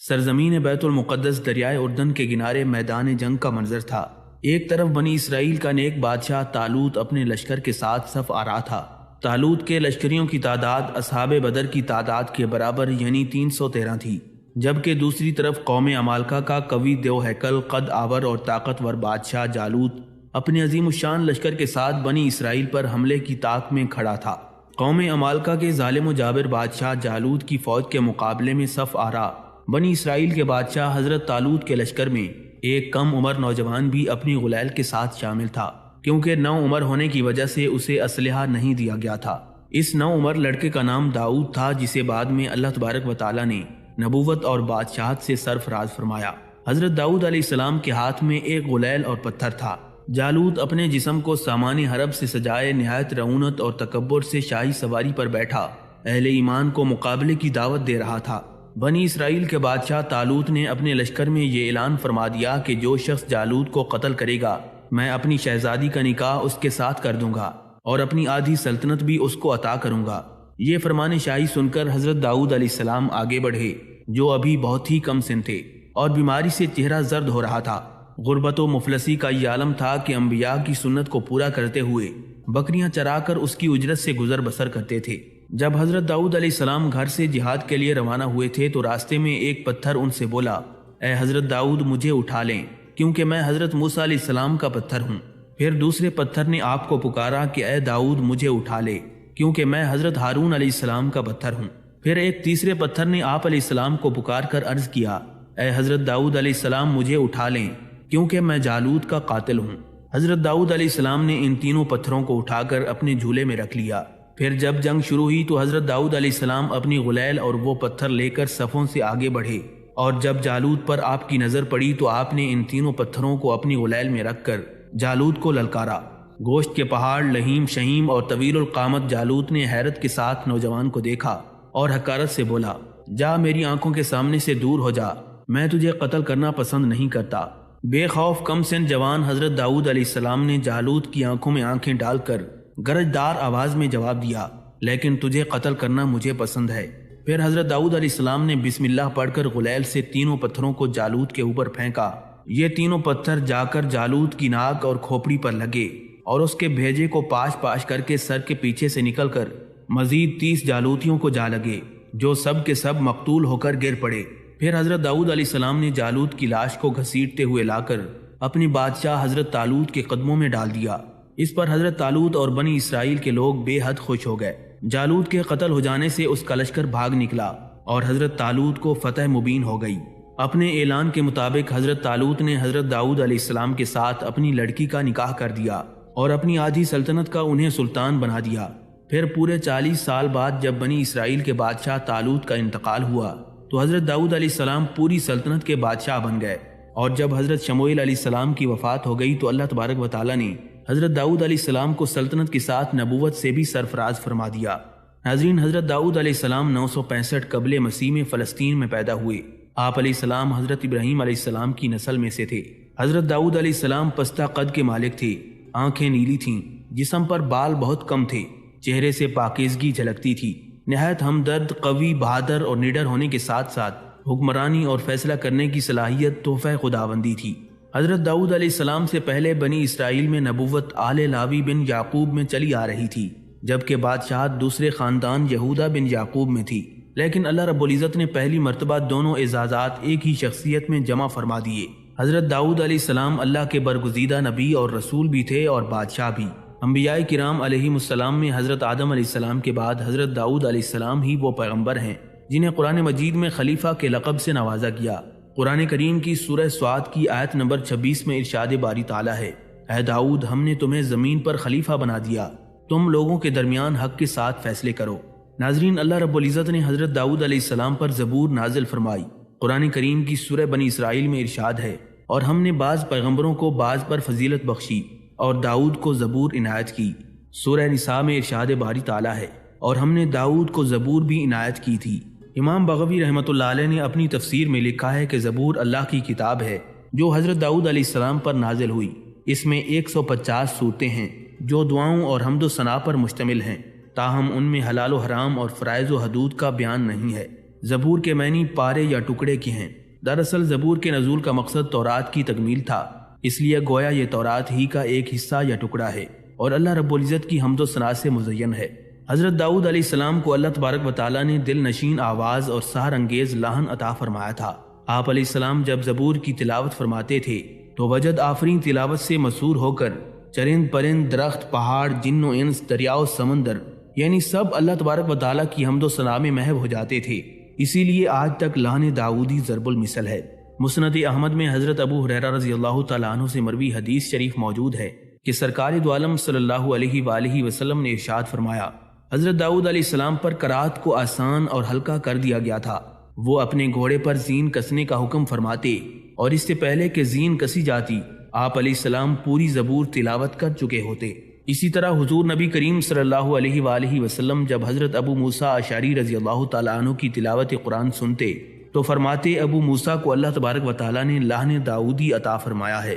سرزمین بیت المقدس دریائے اردن کے کنارے میدان جنگ کا منظر تھا۔ ایک طرف بنی اسرائیل کا نیک بادشاہ طالوت اپنے لشکر کے ساتھ صف آرا تھا۔ طالوت کے لشکریوں کی تعداد اصحاب بدر کی تعداد کے برابر یعنی 313 تھی، جبکہ دوسری طرف قوم عمالقہ کا قوی دیو ہیکل، قد آور اور طاقتور بادشاہ جالوت اپنے عظیم الشان لشکر کے ساتھ بنی اسرائیل پر حملے کی طاق میں کھڑا تھا۔ قوم عمالقہ کے ظالم و جابر بادشاہ جالوت کی فوج کے مقابلے میں صف آرا بنی اسرائیل کے بادشاہ حضرت طالوت کے لشکر میں ایک کم عمر نوجوان بھی اپنی غلیل کے ساتھ شامل تھا، کیونکہ نو عمر ہونے کی وجہ سے اسے اسلحہ نہیں دیا گیا تھا۔ اس نو عمر لڑکے کا نام داؤد تھا، جسے بعد میں اللہ تبارک و تعالیٰ نے نبوت اور بادشاہت سے سرفراز فرمایا۔ حضرت داؤد علیہ السلام کے ہاتھ میں ایک غلیل اور پتھر تھا۔ جالوت اپنے جسم کو سامان حرب سے سجائے نہایت رعونت اور تکبر سے شاہی سواری پر بیٹھا اہل ایمان کو مقابلے کی دعوت دے رہا تھا۔ بنی اسرائیل کے بادشاہ طالوت نے اپنے لشکر میں یہ اعلان فرما دیا کہ جو شخص جالوت کو قتل کرے گا میں اپنی شہزادی کا نکاح اس کے ساتھ کر دوں گا اور اپنی آدھی سلطنت بھی اس کو عطا کروں گا۔ یہ فرمان شاہی سن کر حضرت داؤد علیہ السلام آگے بڑھے، جو ابھی بہت ہی کم سن تھے اور بیماری سے چہرہ زرد ہو رہا تھا۔ غربت و مفلسی کا یہ عالم تھا کہ انبیاء کی سنت کو پورا کرتے ہوئے بکریاں چرا کر اس کی اجرت سے گزر بسر کرتے تھے۔ جب حضرت داؤد علیہ السلام گھر سے جہاد کے لیے روانہ ہوئے تھے تو راستے میں ایک پتھر ان سے بولا، اے حضرت داؤد مجھے اٹھا لیں، کیونکہ میں حضرت موسیٰ علیہ السلام کا پتھر ہوں۔ پھر دوسرے پتھر نے آپ کو پکارا کہ اے داؤد مجھے اٹھا لے، کیونکہ میں حضرت ہارون علیہ السلام کا پتھر ہوں۔ پھر ایک تیسرے پتھر نے آپ علیہ السلام کو پکار کر عرض کیا، اے حضرت داؤد علیہ السلام مجھے اٹھا لیں، کیونکہ میں جالوت کا قاتل ہوں۔ حضرت داؤد علیہ السلام نے ان تینوں پتھروں کو اٹھا کر اپنے جھولے میں رکھ لیا۔ پھر جب جنگ شروع ہوئی تو حضرت داؤد علیہ السلام اپنی غلیل اور وہ پتھر لے کر صفوں سے آگے بڑھے، اور جب جالوت پر آپ کی نظر پڑی تو آپ نے ان تینوں پتھروں کو اپنی غلیل میں رکھ کر جالوت کو للکارا۔ گوشت کے پہاڑ لہیم شہیم اور طویل القامت جالوت نے حیرت کے ساتھ نوجوان کو دیکھا اور حقارت سے بولا، جا میری آنکھوں کے سامنے سے دور ہو جا، میں تجھے قتل کرنا پسند نہیں کرتا۔ بے خوف کم سن جوان حضرت داؤد علیہ السلام نے جالوت کی آنکھوں میں آنکھیں ڈال کر گرجدار آواز میں جواب دیا، لیکن تجھے قتل کرنا مجھے پسند ہے۔ پھر حضرت داؤد علیہ السلام نے بسم اللہ پڑھ کر غلیل سے تینوں پتھروں کو جالوت کے اوپر پھینکا۔ یہ تینوں پتھر جا کر جالوت کی ناک اور کھوپڑی پر لگے اور اس کے بھیجے کو پاش پاش کر کے سر کے پیچھے سے نکل کر مزید 30 جالوتیوں کو جا لگے، جو سب کے سب مقتول ہو کر گر پڑے۔ پھر حضرت داؤد علیہ السلام نے جالوت کی لاش کو گھسیٹتے ہوئے لا کر اپنی بادشاہ حضرت طالوت کے قدموں میں ڈال دیا۔ اس پر حضرت طالوت اور بنی اسرائیل کے لوگ بے حد خوش ہو گئے۔ جالوت کے قتل ہو جانے سے اس کا لشکر بھاگ نکلا اور حضرت طالوت کو فتح مبین ہو گئی۔ اپنے اعلان کے مطابق حضرت طالوت نے حضرت داؤد علیہ السلام کے ساتھ اپنی لڑکی کا نکاح کر دیا اور اپنی آدھی سلطنت کا انہیں سلطان بنا دیا۔ پھر پورے 40 سال بعد جب بنی اسرائیل کے بادشاہ طالوت کا انتقال ہوا تو حضرت داؤد علیہ السلام پوری سلطنت کے بادشاہ بن گئے، اور جب حضرت شموئیل علیہ السلام کی وفات ہو گئی تو اللہ تبارک و تعالیٰ نے حضرت داؤد علیہ السلام کو سلطنت کے ساتھ نبوت سے بھی سرفراز فرما دیا۔ ناظرین، حضرت داؤد علیہ السلام 965 قبل مسیح میں فلسطین میں پیدا ہوئے۔ آپ علیہ السلام حضرت ابراہیم علیہ السلام کی نسل میں سے تھے۔ حضرت داؤد علیہ السلام پستہ قد کے مالک تھے، آنکھیں نیلی تھیں، جسم پر بال بہت کم تھے، چہرے سے پاکیزگی جھلکتی تھی، نہایت ہمدرد، قوی، بہادر اور نڈر ہونے کے ساتھ ساتھ حکمرانی اور فیصلہ کرنے کی صلاحیت تحفہ خداوندی تھی۔ حضرت داؤد علیہ السلام سے پہلے بنی اسرائیل میں نبوت آل لاوی بن یعقوب میں چلی آ رہی تھی، جبکہ بادشاہت دوسرے خاندان یہودا بن یعقوب میں تھی، لیکن اللہ رب العزت نے پہلی مرتبہ دونوں اعزازات ایک ہی شخصیت میں جمع فرما دیے۔ حضرت داؤد علیہ السلام اللہ کے برگزیدہ نبی اور رسول بھی تھے اور بادشاہ بھی۔ انبیاء کرام علیہم السلام میں حضرت آدم علیہ السلام کے بعد حضرت داؤد علیہ السلام ہی وہ پیغمبر ہیں جنہیں قرآن مجید میں خلیفہ کے لقب سے نوازا گیا۔ قرآن کریم کی سورہ سعد کی آیت نمبر 26 میں ارشاد باری تعالیٰ ہے، اے داؤد ہم نے تمہیں زمین پر خلیفہ بنا دیا، تم لوگوں کے درمیان حق کے ساتھ فیصلے کرو۔ ناظرین، اللہ رب العزت نے حضرت داؤد علیہ السلام پر زبور نازل فرمائی۔ قرآن کریم کی سورہ بنی اسرائیل میں ارشاد ہے، اور ہم نے بعض پیغمبروں کو بعض پر فضیلت بخشی اور داؤد کو زبور عنایت کی۔ سورہ نساء میں ارشاد باری تعالیٰ ہے، اور ہم نے داؤد کو زبور بھی عنایت کی تھی۔ امام بغوی رحمۃ اللہ علیہ نے اپنی تفسیر میں لکھا ہے کہ زبور اللہ کی کتاب ہے جو حضرت داؤد علیہ السلام پر نازل ہوئی۔ اس میں 150 صورتیں ہیں جو دعاؤں اور حمد و ثنا پر مشتمل ہیں، تاہم ان میں حلال و حرام اور فرائض و حدود کا بیان نہیں ہے۔ زبور کے معنی پارے یا ٹکڑے کی ہیں۔ دراصل زبور کے نزول کا مقصد تورات کی تکمیل تھا، اس لیے گویا یہ تورات ہی کا ایک حصہ یا ٹکڑا ہے اور اللہ رب العزت کی حمد و ثنا سے مزین ہے۔ حضرت داؤد علیہ السلام کو اللہ تبارک و تعالیٰ نے دل نشین آواز اور سحر انگیز لحن عطا فرمایا تھا۔ آپ علیہ السلام جب زبور کی تلاوت فرماتے تھے تو وجد آفرین تلاوت سے مسحور ہو کر چرند پرند، درخت، پہاڑ، جن و انس، دریاؤ، سمندر، یعنی سب اللہ تبارک و تعالیٰ کی حمد و ثنا میں محو ہو جاتے تھے۔ اسی لیے آج تک لحن داؤدی ضرب المثل ہے۔ مسند احمد میں حضرت ابو ہریرہ رضی اللہ تعالیٰ عنہ سے مروی حدیث شریف موجود ہے کہ سرکار دو عالم صلی اللہ علیہ وآلہ وسلم نے ارشاد فرمایا، حضرت داؤد علیہ السلام پر قرات کو آسان اور ہلکا کر دیا گیا تھا۔ وہ اپنے گھوڑے پر زین کسنے کا حکم فرماتے اور اس سے پہلے کہ زین کسی جاتی آپ علیہ السلام پوری زبور تلاوت کر چکے ہوتے۔ اسی طرح حضور نبی کریم صلی اللہ علیہ وآلہ وسلم جب حضرت ابو موسیٰ اشعری رضی اللہ تعالیٰ عنہ کی تلاوت قرآن سنتے تو فرماتے ابو موسیٰ کو اللہ تبارک و تعالیٰ نے لحن داؤدی عطا فرمایا ہے۔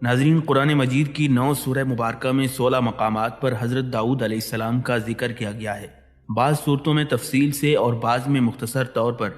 ناظرین، قرآن مجید کی 9 سورہ مبارکہ میں 16 مقامات پر حضرت داؤد علیہ السلام کا ذکر کیا گیا ہے۔ بعض صورتوں میں تفصیل سے اور بعض میں مختصر طور پر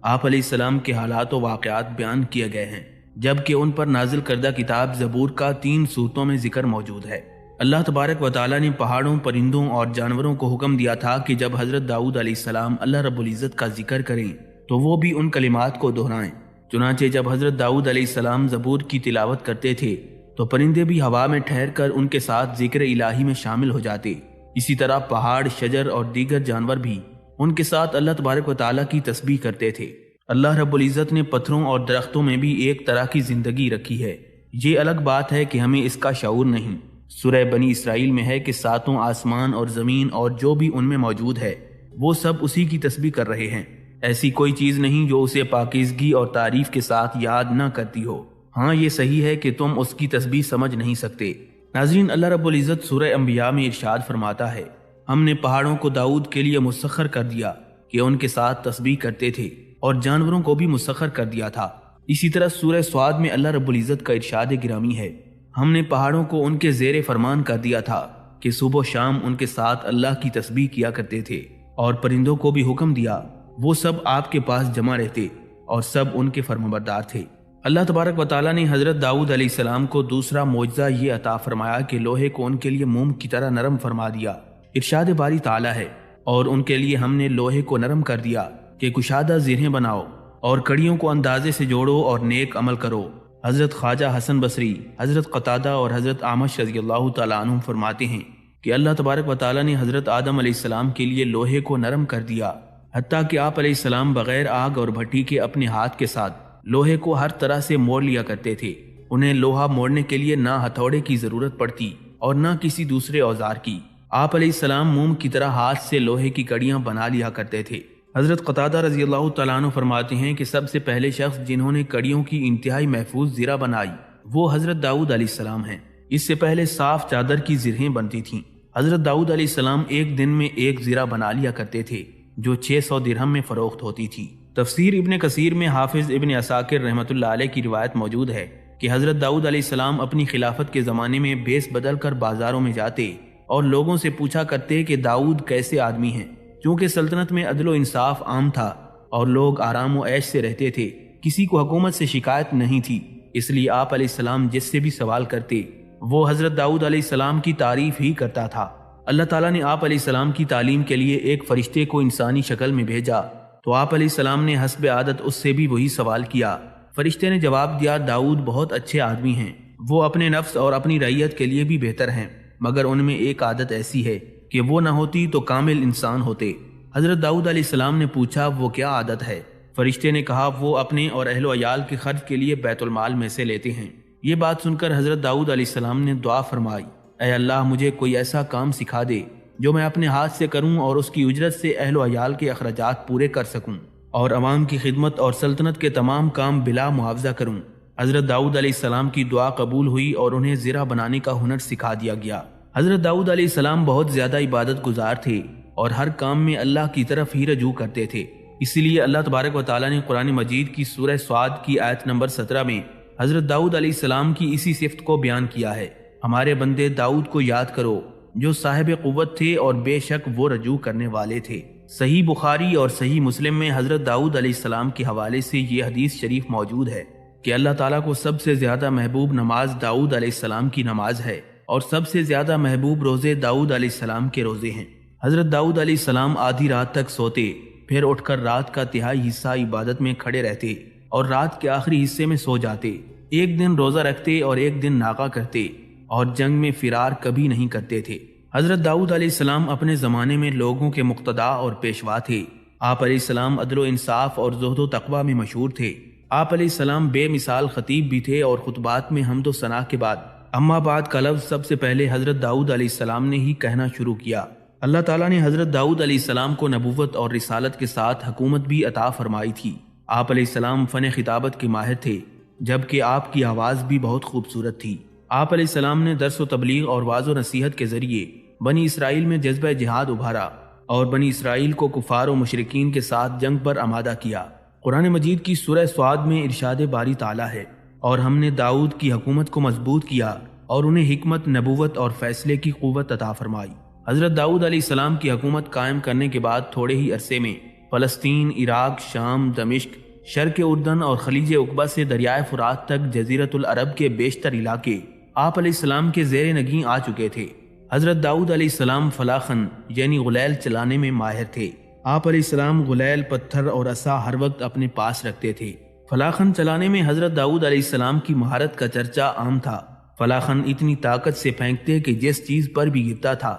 آپ علیہ السلام کے حالات و واقعات بیان کیے گئے ہیں، جبکہ ان پر نازل کردہ کتاب زبور کا 3 صورتوں میں ذکر موجود ہے۔ اللہ تبارک و تعالیٰ نے پہاڑوں، پرندوں اور جانوروں کو حکم دیا تھا کہ جب حضرت داؤد علیہ السلام اللہ رب العزت کا ذکر کریں تو وہ بھی ان کلمات کو دہرائیں۔ چنانچہ جب حضرت داؤد علیہ السلام زبور کی تلاوت کرتے تھے تو پرندے بھی ہوا میں ٹھہر کر ان کے ساتھ ذکر الہی میں شامل ہو جاتے۔ اسی طرح پہاڑ، شجر اور دیگر جانور بھی ان کے ساتھ اللہ تبارک و تعالیٰ کی تسبیح کرتے تھے۔ اللہ رب العزت نے پتھروں اور درختوں میں بھی ایک طرح کی زندگی رکھی ہے۔ یہ الگ بات ہے کہ ہمیں اس کا شعور نہیں۔ سورہ بنی اسرائیل میں ہے کہ 7 آسمان اور زمین اور جو بھی ان میں موجود ہے وہ سب اسی کی تسبیح کر رہے ہیں۔ ایسی کوئی چیز نہیں جو اسے پاکیزگی اور تعریف کے ساتھ یاد نہ کرتی ہو۔ ہاں، یہ صحیح ہے کہ تم اس کی تسبیح سمجھ نہیں سکتے۔ ناظرین، اللہ رب العزت سورہ انبیاء میں ارشاد فرماتا ہے، ہم نے پہاڑوں کو داؤد کے لیے مسخر کر دیا کہ ان کے ساتھ تسبیح کرتے تھے، اور جانوروں کو بھی مسخر کر دیا تھا۔ اسی طرح سورہ سعد میں اللہ رب العزت کا ارشاد گرامی ہے، ہم نے پہاڑوں کو ان کے زیر فرمان کر دیا تھا کہ صبح و شام ان کے ساتھ اللہ کی تسبیح کیا کرتے تھے، اور پرندوں کو بھی حکم دیا، وہ سب آپ کے پاس جمع رہتے اور سب ان کے فرمانبردار تھے۔ اللہ تبارک و تعالیٰ نے حضرت داؤد علیہ السلام کو دوسرا معجزہ یہ عطا فرمایا کہ لوہے کو ان کے لیے موم کی طرح نرم فرما دیا۔ ارشاد باری تعالیٰ ہے، اور ان کے لیے ہم نے لوہے کو نرم کر دیا کہ کشادہ زرہیں بناؤ اور کڑیوں کو اندازے سے جوڑو اور نیک عمل کرو۔ حضرت خواجہ حسن بصری، حضرت قتادہ اور حضرت اعمش رضی اللہ تعالیٰ عنہ فرماتے ہیں کہ اللہ تبارک و تعالیٰ نے حضرت آدم علیہ السلام کے لیے لوہے کو نرم کر دیا، حتیٰ کہ آپ علیہ السلام بغیر آگ اور بھٹی کے اپنے ہاتھ کے ساتھ لوہے کو ہر طرح سے موڑ لیا کرتے تھے۔ انہیں لوہا موڑنے کے لیے نہ ہتھوڑے کی ضرورت پڑتی اور نہ کسی دوسرے اوزار کی۔ آپ علیہ السلام موم کی طرح ہاتھ سے لوہے کی کڑیاں بنا لیا کرتے تھے۔ حضرت قتادہ رضی اللہ تعالیٰ عنہ فرماتے ہیں کہ سب سے پہلے شخص جنہوں نے کڑیوں کی انتہائی محفوظ زرہ بنائی وہ حضرت داؤد علیہ السلام ہیں۔ اس سے پہلے صاف چادر کی زرہیں بنتی تھیں۔ حضرت داؤد علیہ السلام ایک دن میں ایک زرہ بنا لیا کرتے تھے جو 600 درہم میں فروخت ہوتی تھی۔ تفسیر ابن کثیر میں حافظ ابن عساکر رحمۃ اللہ علیہ کی روایت موجود ہے کہ حضرت داؤد علیہ السلام اپنی خلافت کے زمانے میں بیس بدل کر بازاروں میں جاتے اور لوگوں سے پوچھا کرتے کہ داؤد کیسے آدمی ہیں۔ چونکہ سلطنت میں عدل و انصاف عام تھا اور لوگ آرام و عیش سے رہتے تھے، کسی کو حکومت سے شکایت نہیں تھی، اس لیے آپ علیہ السلام جس سے بھی سوال کرتے وہ حضرت داؤد علیہ السلام کی تعریف ہی کرتا تھا۔ اللہ تعالیٰ نے آپ علیہ السلام کی تعلیم کے لیے ایک فرشتے کو انسانی شکل میں بھیجا تو آپ علیہ السلام نے حسب عادت اس سے بھی وہی سوال کیا۔ فرشتے نے جواب دیا، داؤد بہت اچھے آدمی ہیں، وہ اپنے نفس اور اپنی رعیت کے لیے بھی بہتر ہیں، مگر ان میں ایک عادت ایسی ہے کہ وہ نہ ہوتی تو کامل انسان ہوتے۔ حضرت داؤد علیہ السلام نے پوچھا، وہ کیا عادت ہے؟ فرشتے نے کہا، وہ اپنے اور اہل و عیال کے خرچ کے لیے بیت المال میں سے لیتے ہیں۔ یہ بات سن کر حضرت داؤد علیہ السلام نے دعا فرمائی، اے اللہ مجھے کوئی ایسا کام سکھا دے جو میں اپنے ہاتھ سے کروں اور اس کی اجرت سے اہل و عیال کے اخراجات پورے کر سکوں اور عوام کی خدمت اور سلطنت کے تمام کام بلا معاوضہ کروں۔ حضرت داؤد علیہ السلام کی دعا قبول ہوئی اور انہیں زرہ بنانے کا ہنر سکھا دیا گیا۔ حضرت داؤد علیہ السلام بہت زیادہ عبادت گزار تھے اور ہر کام میں اللہ کی طرف ہی رجوع کرتے تھے۔ اسی لیے اللہ تبارک و تعالیٰ نے قرآن مجید کی سورہ سعد کی آیت نمبر 17 میں حضرت داؤد علیہ السلام کی اسی صفت کو بیان کیا ہے، ہمارے بندے داؤد کو یاد کرو جو صاحب قوت تھے اور بے شک وہ رجوع کرنے والے تھے۔ صحیح بخاری اور صحیح مسلم میں حضرت داؤد علیہ السلام کے حوالے سے یہ حدیث شریف موجود ہے کہ اللہ تعالیٰ کو سب سے زیادہ محبوب نماز داؤد علیہ السلام کی نماز ہے اور سب سے زیادہ محبوب روزے داؤد علیہ السلام کے روزے ہیں۔ حضرت داؤد علیہ السلام آدھی رات تک سوتے، پھر اٹھ کر رات کا تہائی حصہ عبادت میں کھڑے رہتے اور رات کے آخری حصے میں سو جاتے۔ ایک دن روزہ رکھتے اور ایک دن ناغہ کرتے اور جنگ میں فرار کبھی نہیں کرتے تھے۔ حضرت داؤد علیہ السلام اپنے زمانے میں لوگوں کے مقتدا اور پیشوا تھے۔ آپ علیہ السلام عدل و انصاف اور زہد و تقوی میں مشہور تھے۔ آپ علیہ السلام بے مثال خطیب بھی تھے اور خطبات میں حمد و ثنا کے بعد اما بعد کا لفظ سب سے پہلے حضرت داؤد علیہ السلام نے ہی کہنا شروع کیا۔ اللہ تعالیٰ نے حضرت داؤد علیہ السلام کو نبوت اور رسالت کے ساتھ حکومت بھی عطا فرمائی تھی۔ آپ علیہ السلام فن خطابت کے ماہر تھے، جبکہ آپ کی آواز بھی بہت خوبصورت تھی۔ آپ علیہ السلام نے درس و تبلیغ اور واعظ و نصیحت کے ذریعے بنی اسرائیل میں جذبہ جہاد ابھارا اور بنی اسرائیل کو کفار و مشرکین کے ساتھ جنگ پر آمادہ کیا۔ قرآن مجید کی سورہ سعد میں ارشاد باری تعالیٰ ہے، اور ہم نے داؤد کی حکومت کو مضبوط کیا اور انہیں حکمت، نبوت اور فیصلے کی قوت عطا فرمائی۔ حضرت داؤد علیہ السلام کی حکومت قائم کرنے کے بعد تھوڑے ہی عرصے میں فلسطین، عراق، شام، دمشق، شرق اردن اور خلیج عقبہ سے دریائے فرات تک جزیرۃ العرب کے بیشتر علاقے آپ علیہ السلام کے زیر نگین آ چکے تھے۔ حضرت داؤد علیہ السلام فلاخن یعنی غلیل چلانے میں ماہر تھے۔ آپ علیہ السلام غلیل، پتھر اور عصا ہر وقت اپنے پاس رکھتے تھے۔ فلاخن چلانے میں حضرت داؤد علیہ السلام کی مہارت کا چرچا عام تھا۔ فلاخن اتنی طاقت سے پھینکتے کہ جس چیز پر بھی گرتا تھا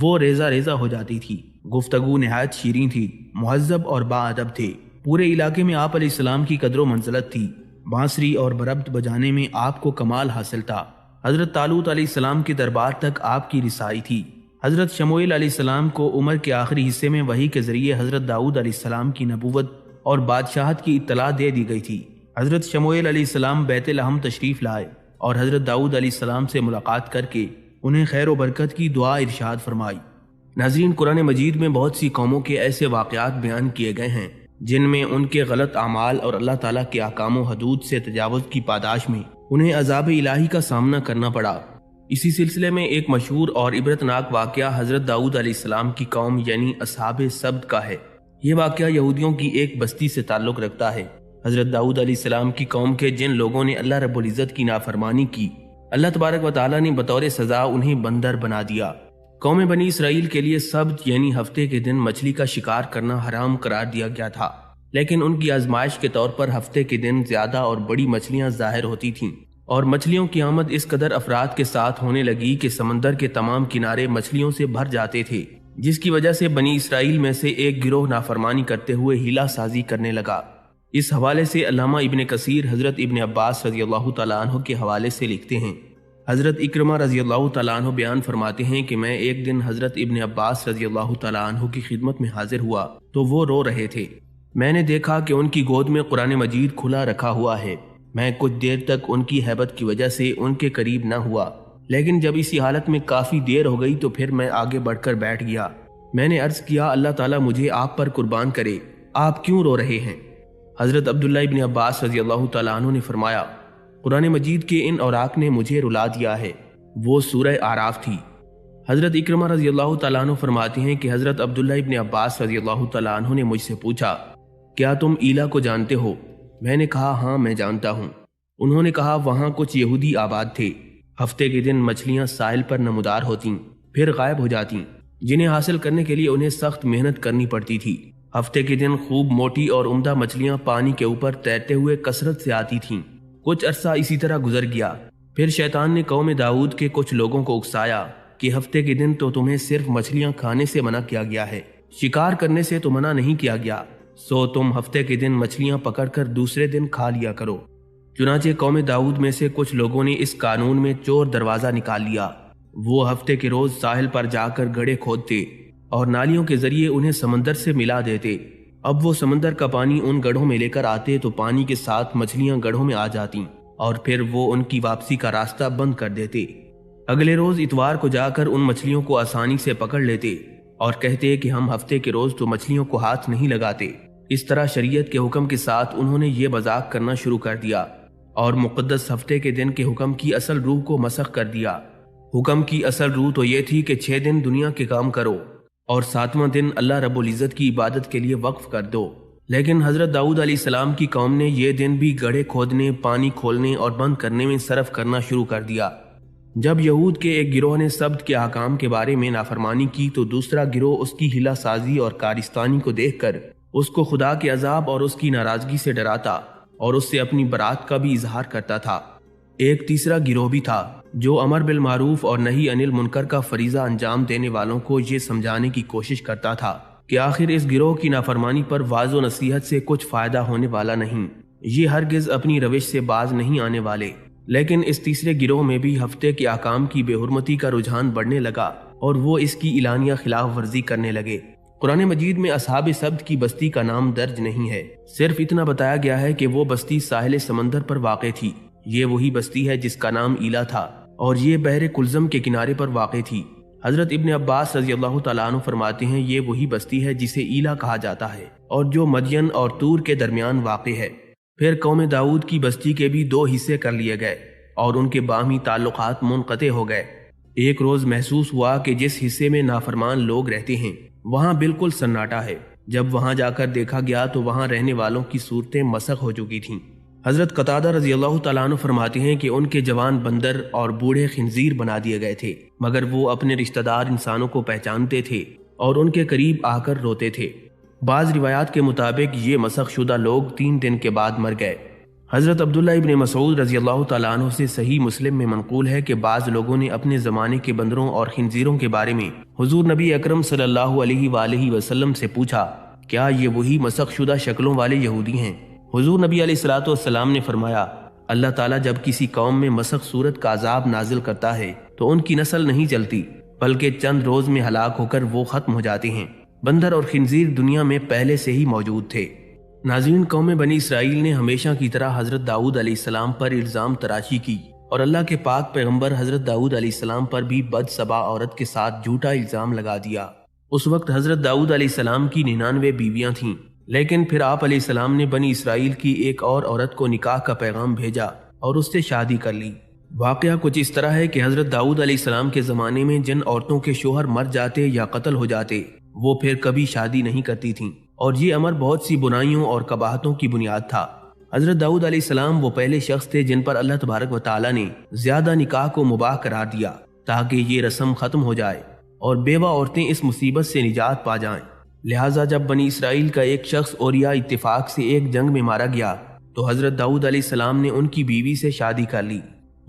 وہ ریزہ ریزہ ہو جاتی تھی۔ گفتگو نہایت شیریں تھی، مہذب اور باادب تھے۔ پورے علاقے میں آپ علیہ السلام کی قدر و منزلت تھی۔ بانسری اور بربط بجانے میں آپ کو کمال حاصل تھا۔ حضرت طالوت علیہ السلام کے دربار تک آپ کی رسائی تھی۔ حضرت شموئیل علیہ السلام کو عمر کے آخری حصے میں وحی کے ذریعے حضرت داؤد علیہ السلام کی نبوت اور بادشاہت کی اطلاع دے دی گئی تھی۔ حضرت شموئیل علیہ السلام بیت لحم تشریف لائے اور حضرت داؤد علیہ السلام سے ملاقات کر کے انہیں خیر و برکت کی دعا ارشاد فرمائی۔ ناظرین، قرآن مجید میں بہت سی قوموں کے ایسے واقعات بیان کیے گئے ہیں جن میں ان کے غلط اعمال اور اللہ تعالیٰ کے احکام و حدود سے تجاوز کی پاداش میں انہیں عذاب الہی کا سامنا کرنا پڑا۔ اسی سلسلے میں ایک مشہور اور عبرتناک واقعہ حضرت داؤد علیہ السلام کی قوم یعنی اصحاب سبت کا ہے۔ یہ واقعہ یہودیوں کی ایک بستی سے تعلق رکھتا ہے۔ حضرت داؤد علیہ السلام کی قوم کے جن لوگوں نے اللہ رب العزت کی نافرمانی کی، اللہ تبارک و تعالیٰ نے بطور سزا انہیں بندر بنا دیا۔ قوم بنی اسرائیل کے لیے سبت یعنی ہفتے کے دن مچھلی کا شکار کرنا حرام قرار دیا گیا تھا، لیکن ان کی آزمائش کے طور پر ہفتے کے دن زیادہ اور بڑی مچھلیاں ظاہر ہوتی تھیں، اور مچھلیوں کی آمد اس قدر افراد کے ساتھ ہونے لگی کہ سمندر کے تمام کنارے مچھلیوں سے بھر جاتے تھے، جس کی وجہ سے بنی اسرائیل میں سے ایک گروہ نافرمانی کرتے ہوئے ہیلا سازی کرنے لگا۔ اس حوالے سے علامہ ابن کثیر حضرت ابن عباس رضی اللہ تعالیٰ عنہ کے حوالے سے لکھتے ہیں، حضرت اکرمہ رضی اللہ تعالیٰ عنہ بیان فرماتے ہیں کہ میں ایک دن حضرت ابن عباس رضی اللہ تعالیٰ عنہ کی خدمت میں حاضر ہوا تو وہ رو رہے تھے۔ میں نے دیکھا کہ ان کی گود میں قرآن مجید کھلا رکھا ہوا ہے۔ میں کچھ دیر تک ان کی ہیبت کی وجہ سے ان کے قریب نہ ہوا، لیکن جب اسی حالت میں کافی دیر ہو گئی تو پھر میں آگے بڑھ کر بیٹھ گیا۔ میں نے عرض کیا، اللہ تعالیٰ مجھے آپ پر قربان کرے، آپ کیوں رو رہے ہیں؟ حضرت عبداللہ ابن عباس رضی اللہ تعالیٰ عنہ نے فرمایا، قرآن مجید کے ان اوراق نے مجھے رلا دیا ہے۔ وہ سورہ اعراف تھی۔ حضرت اکرمہ رضی اللہ تعالیٰ عنہ فرماتے ہیں کہ حضرت عبداللہ ابن عباس رضی اللہ تعالیٰ عنہ نے مجھ سے پوچھا، کیا تم ایلا کو جانتے ہو؟ میں نے کہا، ہاں میں جانتا ہوں۔ انہوں نے کہا، وہاں کچھ یہودی آباد تھے۔ ہفتے کے دن مچھلیاں ساحل پر نمودار ہوتیں، پھر غائب ہو جاتیں، جنہیں حاصل کرنے کے لیے انہیں سخت محنت کرنی پڑتی تھی۔ ہفتے کے دن خوب موٹی اور عمدہ مچھلیاں پانی کے اوپر تیرتے ہوئے کثرت سے آتی تھیں۔ کچھ عرصہ اسی طرح گزر گیا۔ پھر شیطان نے قوم داؤد کے کچھ لوگوں کو اکسایا کہ ہفتے کے دن تو تمہیں صرف مچھلیاں کھانے سے منع کیا گیا ہے، شکار کرنے سے تو منع نہیں کیا گیا، سو تم ہفتے کے دن مچھلیاں پکڑ کر دوسرے دن کھا لیا کرو۔ چنانچہ قوم داؤد میں سے کچھ لوگوں نے اس قانون میں چور دروازہ نکال لیا۔ وہ ہفتے کے روز ساحل پر جا کر گڑھے کھودتے اور نالیوں کے ذریعے انہیں سمندر سے ملا دیتے۔ اب وہ سمندر کا پانی ان گڑھوں میں لے کر آتے تو پانی کے ساتھ مچھلیاں گڑھوں میں آ جاتیں اور پھر وہ ان کی واپسی کا راستہ بند کر دیتے۔ اگلے روز اتوار کو جا کر ان مچھلیوں کو آسانی سے پکڑ لیتے اور کہتے کہ ہم ہفتے کے روز تو مچھلیوں کو ہاتھ نہیں لگاتے۔ اس طرح شریعت کے حکم کے ساتھ انہوں نے یہ مذاق کرنا شروع کر دیا اور مقدس ہفتے کے دن کے حکم کی اصل روح کو مسخ کر دیا۔ حکم کی اصل روح تو یہ تھی کہ 6 دن دنیا کے کام کرو اور 7واں دن اللہ رب العزت کی عبادت کے لیے وقف کر دو۔ لیکن حضرت داؤد علیہ السلام کی قوم نے یہ دن بھی گڑھے کھودنے، پانی کھولنے اور بند کرنے میں صرف کرنا شروع کر دیا۔ جب یہود کے ایک گروہ نے سبت کے احکام کے بارے میں نافرمانی کی تو دوسرا گروہ اس کی ہیلہ سازی اور کارستانی کو دیکھ کر اس کو خدا کے عذاب اور اس کی ناراضگی سے ڈراتا اور اس سے اپنی برات کا بھی اظہار کرتا تھا۔ ایک تیسرا گروہ بھی تھا جو امر بالمعروف اور نہی عن المنکر کا فریضہ انجام دینے والوں کو یہ سمجھانے کی کوشش کرتا تھا کہ آخر اس گروہ کی نافرمانی پر واعظ و نصیحت سے کچھ فائدہ ہونے والا نہیں، یہ ہرگز اپنی روش سے باز نہیں آنے والے۔ لیکن اس تیسرے گروہ میں بھی ہفتے کے احکام کی بے حرمتی کا رجحان بڑھنے لگا اور وہ اس کی اعلانیہ خلاف ورزی کرنے لگے۔ قرآن مجید میں اصحاب سبت کی بستی کا نام درج نہیں ہے، صرف اتنا بتایا گیا ہے کہ وہ بستی ساحل سمندر پر واقع تھی۔ یہ وہی بستی ہے جس کا نام ایلا تھا اور یہ بحر کلزم کے کنارے پر واقع تھی۔ حضرت ابن عباس رضی اللہ تعالیٰ عنہ فرماتے ہیں یہ وہی بستی ہے جسے ایلا کہا جاتا ہے اور جو مدین اور تور کے درمیان واقع ہے۔ پھر قوم داؤد کی بستی کے بھی 2 حصے کر لیے گئے اور ان کے باہمی تعلقات منقطع ہو گئے۔ ایک روز محسوس ہوا کہ جس حصے میں نافرمان لوگ رہتے ہیں وہاں بالکل سناٹا ہے۔ جب وہاں جا کر دیکھا گیا تو وہاں رہنے والوں کی صورتیں مسخ ہو چکی تھیں۔ حضرت قتادہ رضی اللہ تعالیٰ عنہ فرماتے ہیں کہ ان کے جوان بندر اور بوڑھے خنزیر بنا دیے گئے تھے، مگر وہ اپنے رشتہ دار انسانوں کو پہچانتے تھے اور ان کے قریب آ کر روتے تھے۔ بعض روایات کے مطابق یہ مسخ شدہ لوگ 3 دن کے بعد مر گئے۔ حضرت عبداللہ ابن مسعود رضی اللہ تعالیٰ عنہ سے صحیح مسلم میں منقول ہے کہ بعض لوگوں نے اپنے زمانے کے بندروں اور خنزیروں کے بارے میں حضور نبی اکرم صلی اللہ علیہ وآلہ وسلم سے پوچھا، کیا یہ وہی مسخ شدہ شکلوں والے یہودی ہیں؟ حضور نبی علیہ الصلوۃ والسلام نے فرمایا، اللہ تعالیٰ جب کسی قوم میں مسخ صورت کا عذاب نازل کرتا ہے تو ان کی نسل نہیں چلتی بلکہ چند روز میں ہلاک ہو کر وہ ختم ہو جاتے ہیں۔ بندر اور خنزیر دنیا میں پہلے سے ہی موجود تھے۔ ناظرین، قوم بنی اسرائیل نے ہمیشہ کی طرح حضرت داؤد علیہ السلام پر الزام تراشی کی اور اللہ کے پاک پیغمبر حضرت داؤد علیہ السلام پر بھی بد صبا عورت کے ساتھ جھوٹا الزام لگا دیا۔ اس وقت حضرت داؤد علیہ السلام کی 99 بیویاں تھیں، لیکن پھر آپ علیہ السلام نے بنی اسرائیل کی ایک اور عورت کو نکاح کا پیغام بھیجا اور اس سے شادی کر لی۔ واقعہ کچھ اس طرح ہے کہ حضرت داؤد علیہ السلام کے زمانے میں جن عورتوں کے شوہر مر جاتے یا قتل ہو جاتے وہ پھر کبھی شادی نہیں کرتی تھیں، اور یہ امر بہت سی بنائیوں اور قباحتوں کی بنیاد تھا۔ حضرت داؤد علیہ السلام وہ پہلے شخص تھے جن پر اللہ تبارک و تعالیٰ نے زیادہ نکاح کو مباح قرار دیا تاکہ یہ رسم ختم ہو جائے اور بیوہ عورتیں اس مصیبت سے نجات پا جائیں۔ لہٰذا جب بنی اسرائیل کا ایک شخص اوریا اتفاق سے ایک جنگ میں مارا گیا تو حضرت داؤد علیہ السلام نے ان کی بیوی سے شادی کر لی۔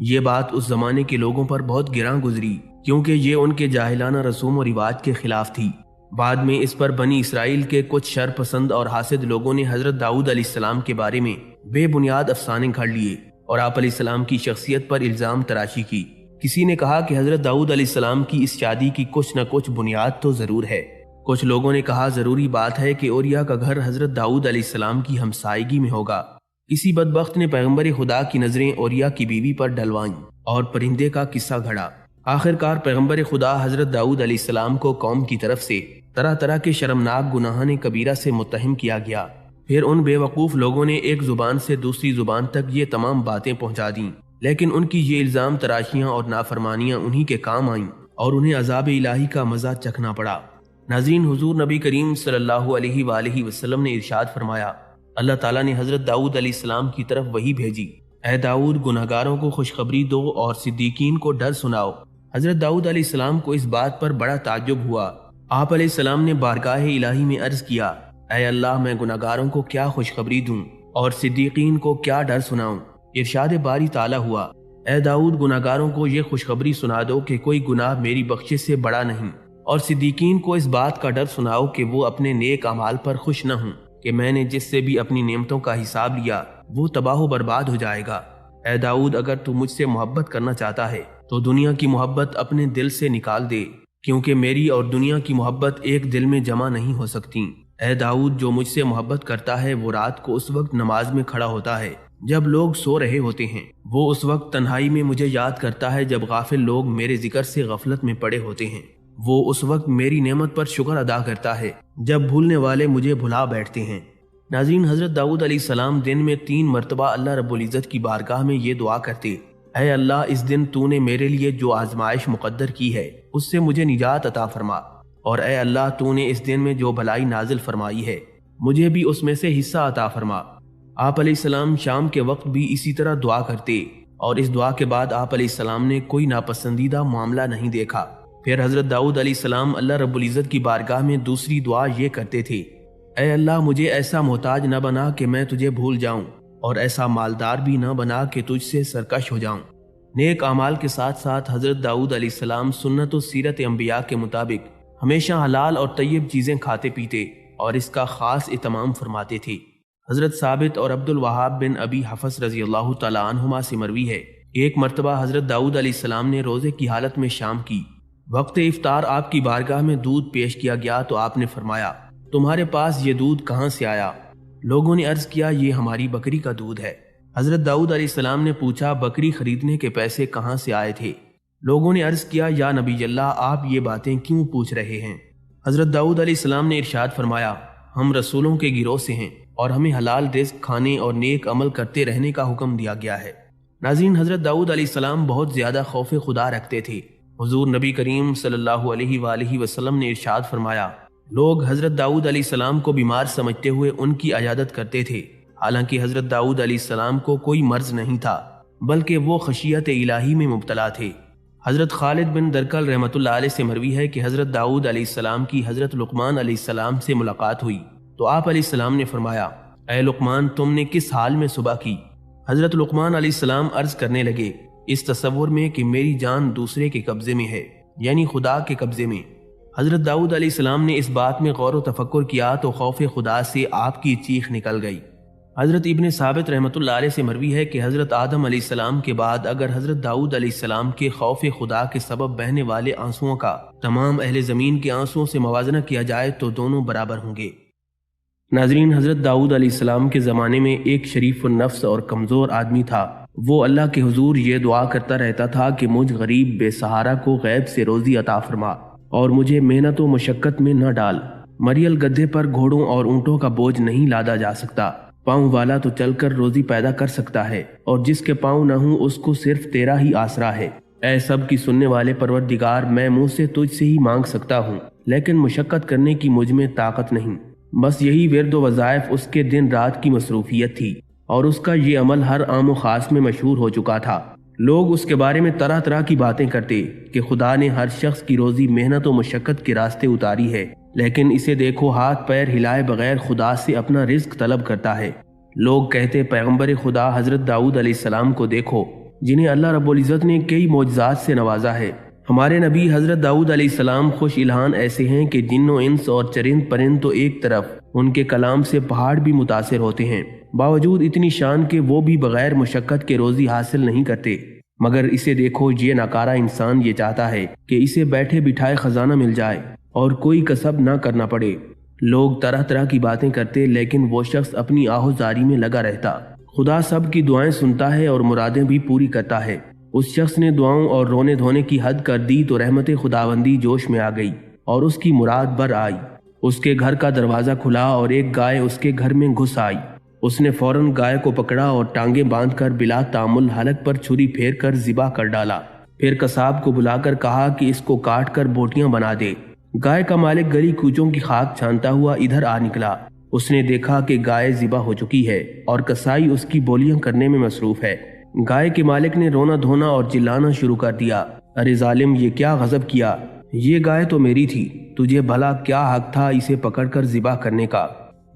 یہ بات اس زمانے کے لوگوں پر بہت گراں گزری کیونکہ یہ ان کے جاہلانہ رسوم و رواج کے خلاف تھی۔ بعد میں اس پر بنی اسرائیل کے کچھ شر پسند اور حاسد لوگوں نے حضرت داؤد علیہ السلام کے بارے میں بے بنیاد افسانے گھڑ لیے اور آپ علیہ السلام کی شخصیت پر الزام تراشی کی۔ کسی نے کہا کہ حضرت داؤد علیہ السلام کی اس شادی کی کچھ نہ کچھ بنیاد تو ضرور ہے۔ کچھ لوگوں نے کہا ضروری بات ہے کہ اوریا کا گھر حضرت داؤد علیہ السلام کی ہمسائیگی میں ہوگا۔ کسی بدبخت نے پیغمبر خدا کی نظریں اوریا کی بیوی پر ڈلوائیں اور پرندے کا قصہ گھڑا۔ آخرکار پیغمبر خدا حضرت داؤد علیہ السلام کو قوم کی طرف سے طرح طرح کے شرمناک گناہان کبیرہ سے متہم کیا گیا۔ پھر ان بے وقوف لوگوں نے ایک زبان سے دوسری زبان تک یہ تمام باتیں پہنچا دیں، لیکن ان کی یہ الزام تراشیاں اور نافرمانیاں انہی کے کام آئیں اور انہیں عذاب الہی کا مزہ چکھنا پڑا۔ ناظرین، حضور نبی کریم صلی اللہ علیہ وآلہ وسلم نے ارشاد فرمایا، اللہ تعالیٰ نے حضرت داؤد علیہ السلام کی طرف وحی بھیجی، اے داؤد گناہگاروں کو خوشخبری دو اور صدیقین کو ڈر سناؤ۔ حضرت داؤد علیہ السلام کو اس بات پر بڑا تعجب ہوا۔ آپ علیہ السلام نے بارگاہ الہی میں عرض کیا، اے اللہ میں گناہگاروں کو کیا خوشخبری دوں اور صدیقین کو کیا ڈر سناؤں؟ ارشاد باری تعالیٰ ہوا، اے داؤد گناہگاروں کو یہ خوشخبری سنا دو کہ کوئی گناہ میری بخشش سے بڑا نہیں، اور صدیقین کو اس بات کا ڈر سناؤ کہ وہ اپنے نیک اعمال پر خوش نہ ہوں کہ میں نے جس سے بھی اپنی نعمتوں کا حساب لیا وہ تباہ و برباد ہو جائے گا۔ اے داؤد اگر تو مجھ سے محبت کرنا چاہتا ہے تو دنیا کی محبت اپنے دل سے نکال دے، کیونکہ میری اور دنیا کی محبت ایک دل میں جمع نہیں ہو سکتی۔ اے داؤد جو مجھ سے محبت کرتا ہے وہ رات کو اس وقت نماز میں کھڑا ہوتا ہے جب لوگ سو رہے ہوتے ہیں، وہ اس وقت تنہائی میں مجھے یاد کرتا ہے جب غافل لوگ میرے ذکر سے غفلت میں پڑے ہوتے ہیں، وہ اس وقت میری نعمت پر شکر ادا کرتا ہے جب بھولنے والے مجھے بھلا بیٹھتے ہیں۔ ناظرین، حضرت داؤد علیہ السلام دن میں 3 مرتبہ اللہ رب العزت کی بارگاہ میں یہ دعا کرتے، اے اللہ اس دن تو نے میرے لیے جو آزمائش مقدر کی ہے اس سے مجھے نجات عطا فرما۔ اور اے اللہ تو نے اس دن میں جو بھلائی نازل فرمائی ہے مجھے بھی اس میں سے حصہ عطا فرما۔ آپ علیہ السلام شام کے وقت بھی اسی طرح دعا کرتے اور اس دعا کے بعد آپ علیہ السلام نے کوئی ناپسندیدہ معاملہ نہیں دیکھا۔ پھر حضرت داؤد علیہ السلام اللہ رب العزت کی بارگاہ میں دوسری دعا یہ کرتے تھے، اے اللہ مجھے ایسا محتاج نہ بنا کہ میں تجھے بھول جاؤں، اور ایسا مالدار بھی نہ بنا کہ تجھ سے سرکش ہو جاؤں۔ نیک اعمال کے ساتھ ساتھ حضرت داؤد علیہ السلام سنت و سیرت انبیاء کے مطابق ہمیشہ حلال اور طیب چیزیں کھاتے پیتے اور اس کا خاص اہتمام فرماتے تھے۔ حضرت ثابت اور عبد الوہاب بن ابی حفص رضی اللہ تعالیٰ عنہما سے مروی ہے، ایک مرتبہ حضرت داؤد علیہ السلام نے روزے کی حالت میں شام کی۔ وقت افطار آپ کی بارگاہ میں دودھ پیش کیا گیا تو آپ نے فرمایا، تمہارے پاس یہ دودھ کہاں سے آیا؟ لوگوں نے عرض کیا، یہ ہماری بکری کا دودھ ہے۔ حضرت داؤد علیہ السلام نے پوچھا، بکری خریدنے کے پیسے کہاں سے آئے تھے؟ لوگوں نے عرض کیا، یا نبی اللہ آپ یہ باتیں کیوں پوچھ رہے ہیں؟ حضرت داؤد علیہ السلام نے ارشاد فرمایا، ہم رسولوں کے گروہ سے ہیں اور ہمیں حلال رزق کھانے اور نیک عمل کرتے رہنے کا حکم دیا گیا ہے۔ ناظرین، حضرت داؤد علیہ السلام بہت زیادہ خوف خدا رکھتے تھے۔ حضور نبی کریم صلی اللہ علیہ وآلہ وسلم نے ارشاد فرمایا، لوگ حضرت داؤد علیہ السلام کو بیمار سمجھتے ہوئے ان کی عیادت کرتے تھے، حالانکہ حضرت داؤد علیہ السلام کو کوئی مرض نہیں تھا بلکہ وہ خشیت الہی میں مبتلا تھے۔ حضرت خالد بن درکل رحمۃ اللہ علیہ سے مروی ہے کہ حضرت داؤد علیہ السلام کی حضرت لقمان علیہ السلام سے ملاقات ہوئی تو آپ علیہ السلام نے فرمایا، اے لقمان تم نے کس حال میں صبح کی؟ حضرت لقمان علیہ السلام عرض کرنے لگے، اس تصور میں کہ میری جان دوسرے کے قبضے میں ہے، یعنی خدا کے قبضے میں۔ حضرت داؤد علیہ السلام نے اس بات میں غور و تفکر کیا تو خوف خدا سے آپ کی چیخ نکل گئی۔ حضرت ابن ثابت رحمۃ اللہ علیہ سے مروی ہے کہ حضرت آدم علیہ السلام کے بعد اگر حضرت داؤد علیہ السلام کے خوف خدا کے سبب بہنے والے آنسوؤں کا تمام اہل زمین کے آنسوؤں سے موازنہ کیا جائے تو دونوں برابر ہوں گے۔ ناظرین، حضرت داؤد علیہ السلام کے زمانے میں ایک شریف النفس اور کمزور آدمی تھا۔ وہ اللہ کے حضور یہ دعا کرتا رہتا تھا کہ مجھ غریب بے سہارا کو غیب سے روزی عطا فرما اور مجھے محنت و مشقت میں نہ ڈال۔ مریل گدھے پر گھوڑوں اور اونٹوں کا بوجھ نہیں لادا جا سکتا، پاؤں والا تو چل کر روزی پیدا کر سکتا ہے، اور جس کے پاؤں نہ ہوں اس کو صرف تیرا ہی آسرا ہے۔ اے سب کی سننے والے پروردگار، میں منہ سے تجھ سے ہی مانگ سکتا ہوں، لیکن مشقت کرنے کی مجھ میں طاقت نہیں۔ بس یہی ورد و وظائف اس کے دن رات کی مصروفیت تھی، اور اس کا یہ عمل ہر عام و خاص میں مشہور ہو چکا تھا۔ لوگ اس کے بارے میں طرح طرح کی باتیں کرتے کہ خدا نے ہر شخص کی روزی محنت و مشقت کے راستے اتاری ہے، لیکن اسے دیکھو ہاتھ پیر ہلائے بغیر خدا سے اپنا رزق طلب کرتا ہے۔ لوگ کہتے پیغمبر خدا حضرت داؤد علیہ السلام کو دیکھو، جنہیں اللہ رب العزت نے کئی معجزات سے نوازا ہے۔ ہمارے نبی حضرت داؤد علیہ السلام خوش الہان ایسے ہیں کہ جن و انس اور چرند پرند تو ایک طرف، ان کے کلام سے پہاڑ بھی متاثر ہوتے ہیں، باوجود اتنی شان کے وہ بھی بغیر مشقت کے روزی حاصل نہیں کرتے۔ مگر اسے دیکھو، یہ ناکارہ انسان یہ چاہتا ہے کہ اسے بیٹھے بٹھائے خزانہ مل جائے اور کوئی کسب نہ کرنا پڑے۔ لوگ طرح طرح کی باتیں کرتے، لیکن وہ شخص اپنی آہوزاری میں لگا رہتا۔ خدا سب کی دعائیں سنتا ہے اور مرادیں بھی پوری کرتا ہے۔ اس شخص نے دعاؤں اور رونے دھونے کی حد کر دی تو رحمت خداوندی جوش میں آ گئی اور اس کی مراد بر آئی۔ اس کے گھر کا دروازہ کھلا اور ایک گائے اس کے گھر میں گھس آئی۔ اس نے فوراً گائے کو پکڑا اور ٹانگیں باندھ کر بلا تعامل حلق پر چھری پھیر کر ذبح کر ڈالا۔ پھر قصاب کو بلا کر کہا کہ اس کو کاٹ کر بوٹیاں بنا دے۔ گائے کا مالک گلی کوچوں کی خاک چھانتا ہوا ادھر آ نکلا۔ اس نے دیکھا کہ گائے ذبح ہو چکی ہے اور کسائی اس کی بولیاں کرنے میں مصروف ہے۔ گائے کے مالک نے رونا دھونا اور چلانا شروع کر دیا، ارے ظالم، یہ کیا غضب کیا؟ یہ گائے تو میری تھی، تجھے بھلا کیا حق تھا اسے پکڑ کر ذبح کرنے کا؟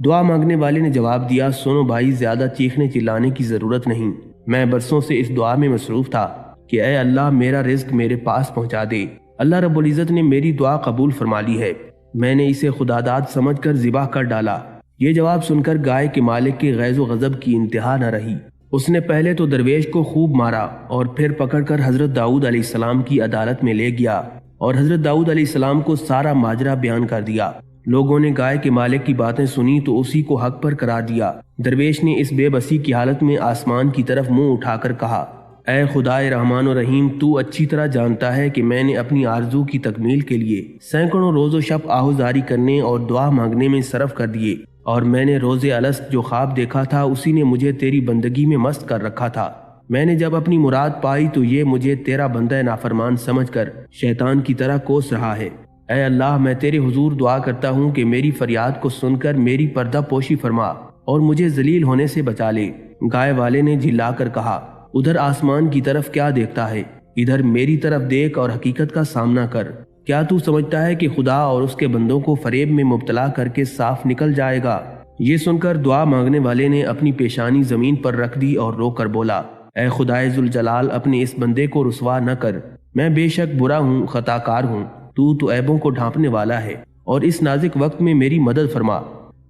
دعا مانگنے والے نے جواب دیا، سنو بھائی، زیادہ چیخنے چلانے کی ضرورت نہیں۔ میں برسوں سے اس دعا میں مصروف تھا کہ اے اللہ میرا رزق میرے پاس پہنچا دے۔ اللہ رب العزت نے میری دعا قبول فرما لی ہے، میں نے اسے خداداد سمجھ کر ذبح کر ڈالا۔ یہ جواب سن کر گائے کے مالک کے غیظ و غضب کی انتہا نہ رہی۔ اس نے پہلے تو درویش کو خوب مارا اور پھر پکڑ کر حضرت داؤد علیہ السلام کی عدالت میں لے گیا اور حضرت داؤد علیہ السلام کو سارا ماجرا بیان کر دیا۔ لوگوں نے گائے کے مالک کی باتیں سنی تو اسی کو حق پر قرار دیا۔ درویش نے اس بے بسی کی حالت میں آسمان کی طرف منہ اٹھا کر کہا، اے خدائے رحمان و رحیم، تو اچھی طرح جانتا ہے کہ میں نے اپنی آرزو کی تکمیل کے لیے سینکڑوں روز و شب آہوزاری کرنے اور دعا مانگنے میں صرف کر دیے، اور میں نے روز الست جو خواب دیکھا تھا اسی نے مجھے تیری بندگی میں مست کر رکھا تھا۔ میں نے جب اپنی مراد پائی تو یہ مجھے تیرا بندہ نافرمان سمجھ کر شیطان کی طرح کوس رہا ہے۔ اے اللہ میں تیرے حضور دعا کرتا ہوں کہ میری فریاد کو سن کر میری پردہ پوشی فرما اور مجھے ذلیل ہونے سے بچا لے۔ گائے والے نے جھلا کر کہا، ادھر آسمان کی طرف کیا دیکھتا ہے؟ ادھر میری طرف دیکھ اور حقیقت کا سامنا کر۔ کیا تو سمجھتا ہے کہ خدا اور اس کے بندوں کو فریب میں مبتلا کر کے صاف نکل جائے گا؟ یہ سن کر دعا مانگنے والے نے اپنی پیشانی زمین پر رکھ دی اور رو کر بولا، اے خدائے ذوالجلال اپنے اس بندے کو رسوا نہ کر، میں بے شک برا ہوں، خطا کار ہوں، تو عیبوں کو ڈھانپنے والا ہے، اور اس نازک وقت میں میری مدد فرما۔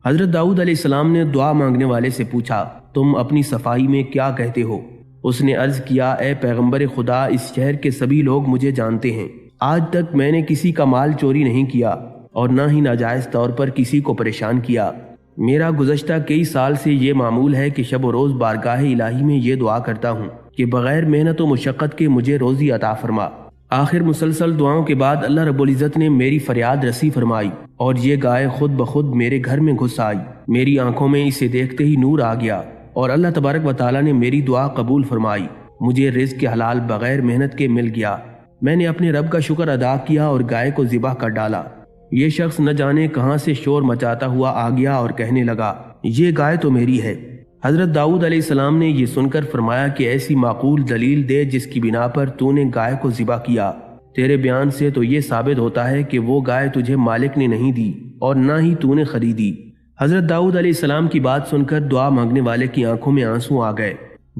حضرت داؤد علیہ السلام نے دعا مانگنے والے سے پوچھا، تم اپنی صفائی میں کیا کہتے ہو؟ اس نے عرض کیا، اے پیغمبر خدا، اس شہر کے سبھی لوگ مجھے جانتے ہیں، آج تک میں نے کسی کا مال چوری نہیں کیا اور نہ ہی ناجائز طور پر کسی کو پریشان کیا۔ میرا گزشتہ کئی سال سے یہ معمول ہے کہ شب و روز بارگاہ الہی میں یہ دعا کرتا ہوں کہ بغیر محنت و مشقت کے مجھے روزی عطا فرما۔ آخر مسلسل دعاؤں کے بعد اللہ رب العزت نے میری فریاد رسی فرمائی اور یہ گائے خود بخود میرے گھر میں گھس آئی۔ میری آنکھوں میں اسے دیکھتے ہی نور آ گیا اور اللہ تبارک و تعالیٰ نے میری دعا قبول فرمائی۔ مجھے رزق کے حلال بغیر محنت کے مل گیا۔ میں نے اپنے رب کا شکر ادا کیا اور گائے کو ذبح کر ڈالا۔ یہ شخص نہ جانے کہاں سے شور مچاتا ہوا آ گیا اور کہنے لگا، یہ گائے تو میری ہے۔ حضرت داؤد علیہ السلام نے یہ سن کر فرمایا کہ ایسی معقول دلیل دے جس کی بنا پر تو نے گائے کو ذبح کیا۔ تیرے بیان سے تو یہ ثابت ہوتا ہے کہ وہ گائے تجھے مالک نے نہیں دی اور نہ ہی تو نے خریدی۔ حضرت داؤد علیہ السلام کی بات سن کر دعا مانگنے والے کی آنکھوں میں آنسو آ گئے۔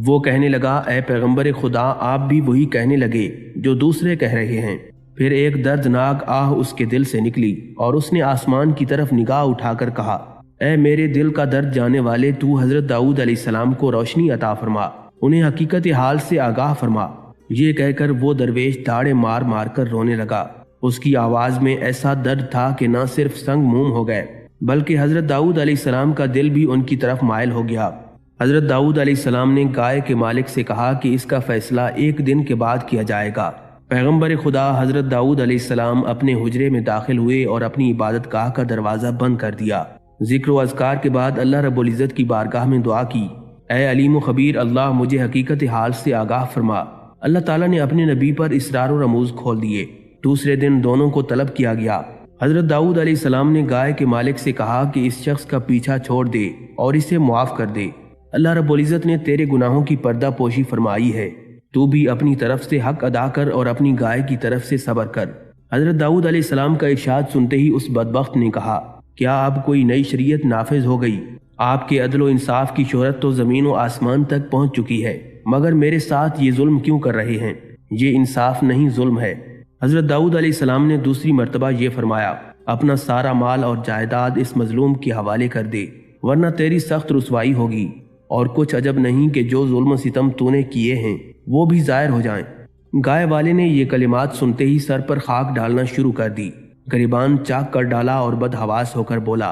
وہ کہنے لگا، اے پیغمبر خدا، آپ بھی وہی کہنے لگے جو دوسرے کہہ رہے ہیں۔ پھر ایک دردناک آہ اس کے دل سے نکلی اور اس نے آسمان کی طرف نگاہ اٹھا کر کہا، اے میرے دل کا درد جانے والے، تو حضرت داؤد علیہ السلام کو روشنی عطا فرما، انہیں حقیقت حال سے آگاہ فرما۔ یہ کہہ کر وہ درویش داڑے مار مار کر رونے لگا۔ اس کی آواز میں ایسا درد تھا کہ نہ صرف سنگ موم ہو گئے بلکہ حضرت داؤد علیہ السلام کا دل بھی ان کی طرف مائل ہو گیا۔ حضرت داؤد علیہ السلام نے گائے کے مالک سے کہا کہ اس کا فیصلہ ایک دن کے بعد کیا جائے گا۔ پیغمبر خدا حضرت داؤد علیہ السلام اپنے حجرے میں داخل ہوئے اور اپنی عبادت گاہ کا دروازہ بند کر دیا۔ ذکر و اذکار کے بعد اللہ رب العزت کی بارگاہ میں دعا کی، اے علیم و خبیر اللہ، مجھے حقیقت حال سے آگاہ فرما۔ اللہ تعالیٰ نے اپنے نبی پر اسرار و رموز کھول دیے۔ دوسرے دن دونوں کو طلب کیا گیا۔ حضرت داؤد علیہ السلام نے گائے کے مالک سے کہا کہ اس شخص کا پیچھا چھوڑ دے اور اسے معاف کر دے۔ اللہ رب العزت نے تیرے گناہوں کی پردہ پوشی فرمائی ہے، تو بھی اپنی طرف سے حق ادا کر اور اپنی گائے کی طرف سے صبر کر۔ حضرت داؤد علیہ السلام کا ارشاد سنتے ہی اس بدبخت نے کہا، کیا اب کوئی نئی شریعت نافذ ہو گئی؟ آپ کے عدل و انصاف کی شہرت تو زمین و آسمان تک پہنچ چکی ہے، مگر میرے ساتھ یہ ظلم کیوں کر رہے ہیں؟ یہ انصاف نہیں، ظلم ہے۔ حضرت داؤد علیہ السلام نے دوسری مرتبہ یہ فرمایا، اپنا سارا مال اور جائیداد اس مظلوم کے حوالے کر دے، ورنہ تیری سخت رسوائی ہوگی، اور کچھ عجب نہیں کہ جو ظلم و ستم تو نے کیے ہیں وہ بھی ظاہر ہو جائیں۔ گائے والے نے یہ کلمات سنتے ہی سر پر خاک ڈالنا شروع کر دی، گریبان چاک کر ڈالا اور بدحواس ہو کر بولا،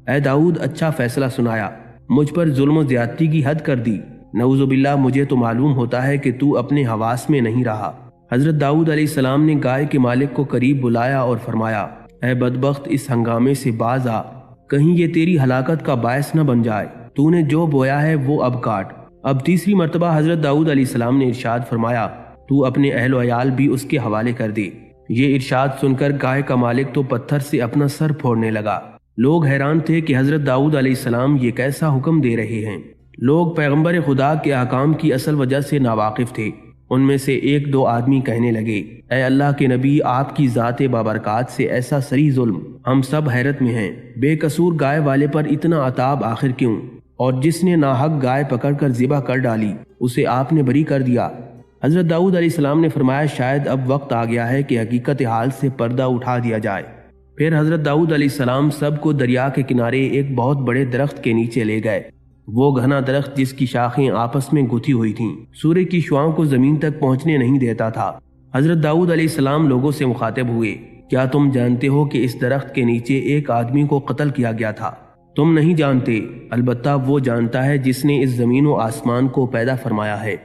اے داؤد، اچھا فیصلہ سنایا، مجھ پر ظلم و زیادتی کی حد کر دی۔ نعوذ باللہ، مجھے تو معلوم ہوتا ہے کہ تو اپنے حواس میں نہیں رہا۔ حضرت داؤد علیہ السلام نے گائے کے مالک کو قریب بلایا اور فرمایا، اے بدبخت، اس ہنگامے سے باز آ، کہیں یہ تیری ہلاکت کا باعث نہ بن جائے۔ تو نے جو بویا ہے وہ اب کاٹ۔ اب تیسری مرتبہ حضرت داؤد علیہ السلام نے ارشاد فرمایا، تو اپنے اہل و عیال بھی اس کے حوالے کر دے۔ یہ ارشاد سن کر گائے کا مالک تو پتھر سے اپنا سر پھوڑنے لگا۔ لوگ حیران تھے کہ حضرت داؤد علیہ السلام یہ کیسا حکم دے رہے ہیں۔ لوگ پیغمبر خدا کے احکام کی اصل وجہ سے ناواقف تھے۔ ان میں سے ایک دو آدمی کہنے لگے، اے اللہ کے نبی، آپ کی ذات بابرکات سے ایسا صریح ظلم، ہم سب حیرت میں ہیں۔ بے قصور گائے والے پر اتنا عتاب آخر کیوں؟ اور جس نے ناحق گائے پکڑ کر ذبح کر ڈالی اسے آپ نے بری کر دیا۔ حضرت داؤد علیہ السلام نے فرمایا، شاید اب وقت آ گیا ہے کہ حقیقت حال سے پردہ اٹھا دیا جائے۔ پھر حضرت داؤد علیہ السلام سب کو دریا کے کنارے ایک بہت بڑے درخت کے نیچے لے گئے۔ وہ گھنا درخت جس کی شاخیں آپس میں گتھی ہوئی تھیں، سورج کی شعاؤں کو زمین تک پہنچنے نہیں دیتا تھا۔ حضرت داؤد علیہ السلام لوگوں سے مخاطب ہوئے، کیا تم جانتے ہو کہ اس درخت کے نیچے ایک آدمی کو قتل کیا گیا تھا؟ تم نہیں جانتے، البتہ وہ جانتا ہے جس نے اس زمین و آسمان کو پیدا فرمایا ہے۔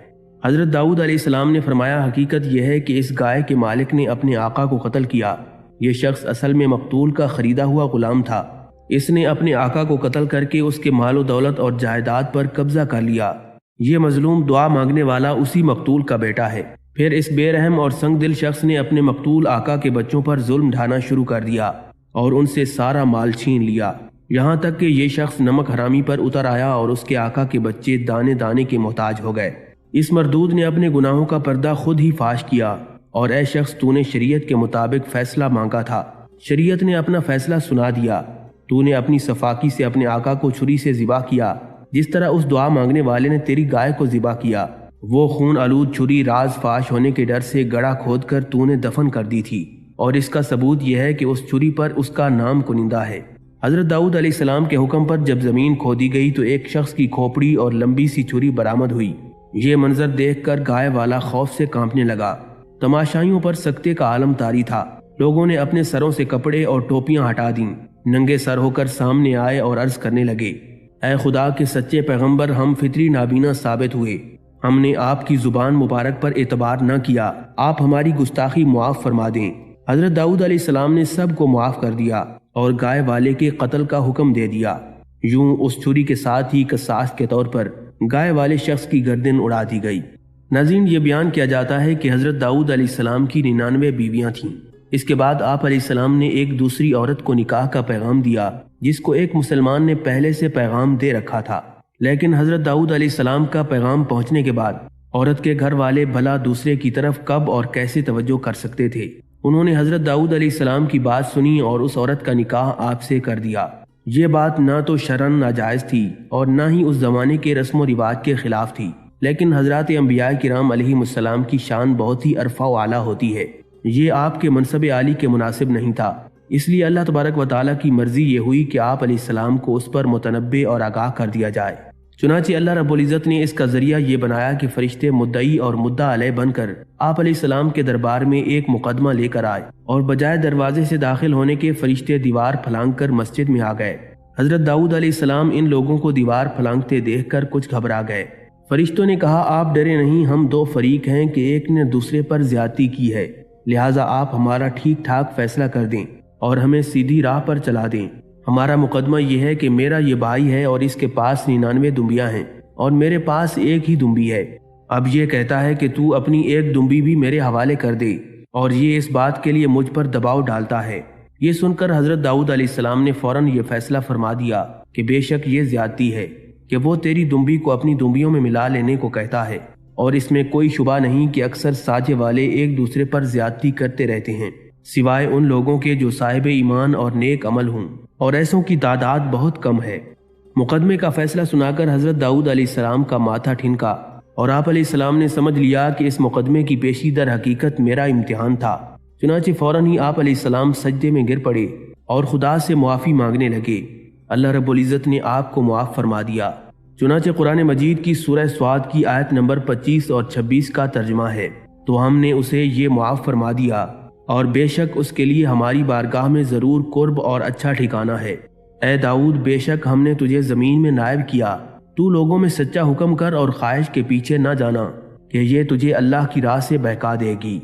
حضرت داؤد علیہ السلام نے فرمایا، حقیقت یہ ہے کہ اس گائے کے مالک نے اپنے آقا کو قتل کیا۔ یہ شخص اصل میں مقتول کا خریدا ہوا غلام تھا۔ اس نے اپنے آقا کو قتل کر کے اس کے مال و دولت اور جائیداد پر قبضہ کر لیا۔ یہ مظلوم دعا مانگنے والا اسی مقتول کا بیٹا ہے۔ پھر اس بے رحم اور سنگ دل شخص نے اپنے مقتول آقا کے بچوں پر ظلم ڈھانا شروع کر دیا اور ان سے سارا مال چھین لیا، یہاں تک کہ یہ شخص نمک حرامی پر اتر آیا اور اس کے آقا کے بچے دانے دانے کے محتاج ہو گئے۔ اس مردود نے اپنے گناہوں کا پردہ خود ہی فاش کیا، اور اے شخص تو نے شریعت کے مطابق فیصلہ مانگا تھا، شریعت نے اپنا فیصلہ سنا دیا، تو نے اپنی صفاکی سے اپنے آقا کو چھری سے ذبح کیا، جس طرح اس دعا مانگنے والے نے تیری گائے کو ذبح کیا۔ وہ خون آلود چھری راز فاش ہونے کے ڈر سے گڑھا کھود کر تو نے دفن کر دی تھی، اور اس کا ثبوت یہ ہے کہ اس چھری پر اس کا نام کنندہ ہے۔ حضرت داؤد علیہ السلام کے حکم پر جب زمین کھودی گئی تو ایک شخص کی کھوپڑی اور لمبی سی چھری برآمد ہوئی۔ یہ منظر دیکھ کر گائے والا خوف سے کانپنے لگا۔ تماشائیوں پر سکتے کا عالم طاری تھا۔ لوگوں نے اپنے سروں سے کپڑے اور ٹوپیاں ہٹا دیں، ننگے سر ہو کر سامنے آئے اور عرض کرنے لگے، اے خدا کے سچے پیغمبر، ہم فطری نابینا ثابت ہوئے، ہم نے آپ کی زبان مبارک پر اعتبار نہ کیا، آپ ہماری گستاخی معاف فرما دیں۔ حضرت داؤد علیہ السلام نے سب کو معاف کر دیا اور گائے والے کے قتل کا حکم دے دیا۔ یوں اس چھری کے ساتھ ہی قصاص کے طور پر گائے والے شخص کی گردن اڑا دی گئی۔ ناظرین، یہ بیان کیا جاتا ہے کہ حضرت داؤد علیہ السلام کی 99 بیویاں تھیں۔ اس کے بعد آپ علیہ السلام نے ایک دوسری عورت کو نکاح کا پیغام دیا، جس کو ایک مسلمان نے پہلے سے پیغام دے رکھا تھا، لیکن حضرت داؤد علیہ السلام کا پیغام پہنچنے کے بعد عورت کے گھر والے بھلا دوسرے کی طرف کب اور کیسے توجہ کر سکتے تھے؟ انہوں نے حضرت داؤد علیہ السلام کی بات سنی اور اس عورت کا نکاح آپ سے کر دیا۔ یہ بات نہ تو شرعاً ناجائز تھی اور نہ ہی اس زمانے کے رسم و رواج کے خلاف تھی، لیکن حضرات انبیاء کرام علیہ السلام کی شان بہت ہی عرفہ و اعلیٰ ہوتی ہے، یہ آپ کے منصب عالی کے مناسب نہیں تھا، اس لیے اللہ تبارک و تعالیٰ کی مرضی یہ ہوئی کہ آپ علیہ السلام کو اس پر متنبع اور آگاہ کر دیا جائے۔ چنانچہ اللہ رب العزت نے اس کا ذریعہ یہ بنایا کہ فرشتے مدعی اور مدعا علیہ بن کر آپ علیہ السلام کے دربار میں ایک مقدمہ لے کر آئے، اور بجائے دروازے سے داخل ہونے کے فرشتے دیوار پھلانگ کر مسجد میں آ گئے۔ حضرت داؤد علیہ السلام ان لوگوں کو دیوار پھلانگتے دیکھ کر کچھ گھبرا گئے۔ فرشتوں نے کہا، آپ ڈرے نہیں، ہم دو فریق ہیں کہ ایک نے دوسرے پر زیادتی کی ہے، لہٰذا آپ ہمارا ٹھیک ٹھاک فیصلہ کر دیں اور ہمیں سیدھی راہ پر چلا دیں۔ ہمارا مقدمہ یہ ہے کہ میرا یہ بھائی ہے اور اس کے پاس 99 دمبیاں ہیں اور میرے پاس ایک ہی دمبی ہے۔ اب یہ کہتا ہے کہ تو اپنی ایک دمبی بھی میرے حوالے کر دے، اور یہ اس بات کے لیے مجھ پر دباؤ ڈالتا ہے۔ یہ سن کر حضرت داؤد علیہ السلام نے فوراً یہ فیصلہ فرما دیا کہ بے شک یہ زیادتی ہے کہ وہ تیری دمبی کو اپنی دمبیوں میں ملا لینے کو کہتا ہے، اور اس میں کوئی شبہ نہیں کہ اکثر سانجے والے ایک دوسرے پر زیادتی کرتے رہتے ہیں، سوائے ان لوگوں کے جو صاحب ایمان اور نیک عمل ہوں، اور ایسوں کی تعداد بہت کم ہے۔ مقدمے کا فیصلہ سنا کر حضرت داؤد علیہ السلام کا ماتھا ٹھنکا، اور آپ علیہ السلام نے سمجھ لیا کہ اس مقدمے کی پیشی در حقیقت میرا امتحان تھا۔ چنانچہ فوراً ہی آپ علیہ السلام سجدے میں گر پڑے اور خدا سے معافی مانگنے لگے۔ اللہ رب العزت نے آپ کو معاف فرما دیا۔ چنانچہ قرآن مجید کی سورہ سواد کی آیت نمبر 25 اور 26 کا ترجمہ ہے، تو ہم نے اسے یہ معاف فرما دیا، اور بے شک اس کے لیے ہماری بارگاہ میں ضرور قرب اور اچھا ٹھکانہ ہے۔ اے داؤد، بے شک ہم نے تجھے زمین میں نائب کیا، تو لوگوں میں سچا حکم کر اور خواہش کے پیچھے نہ جانا کہ یہ تجھے اللہ کی راہ سے بہکا دے گی۔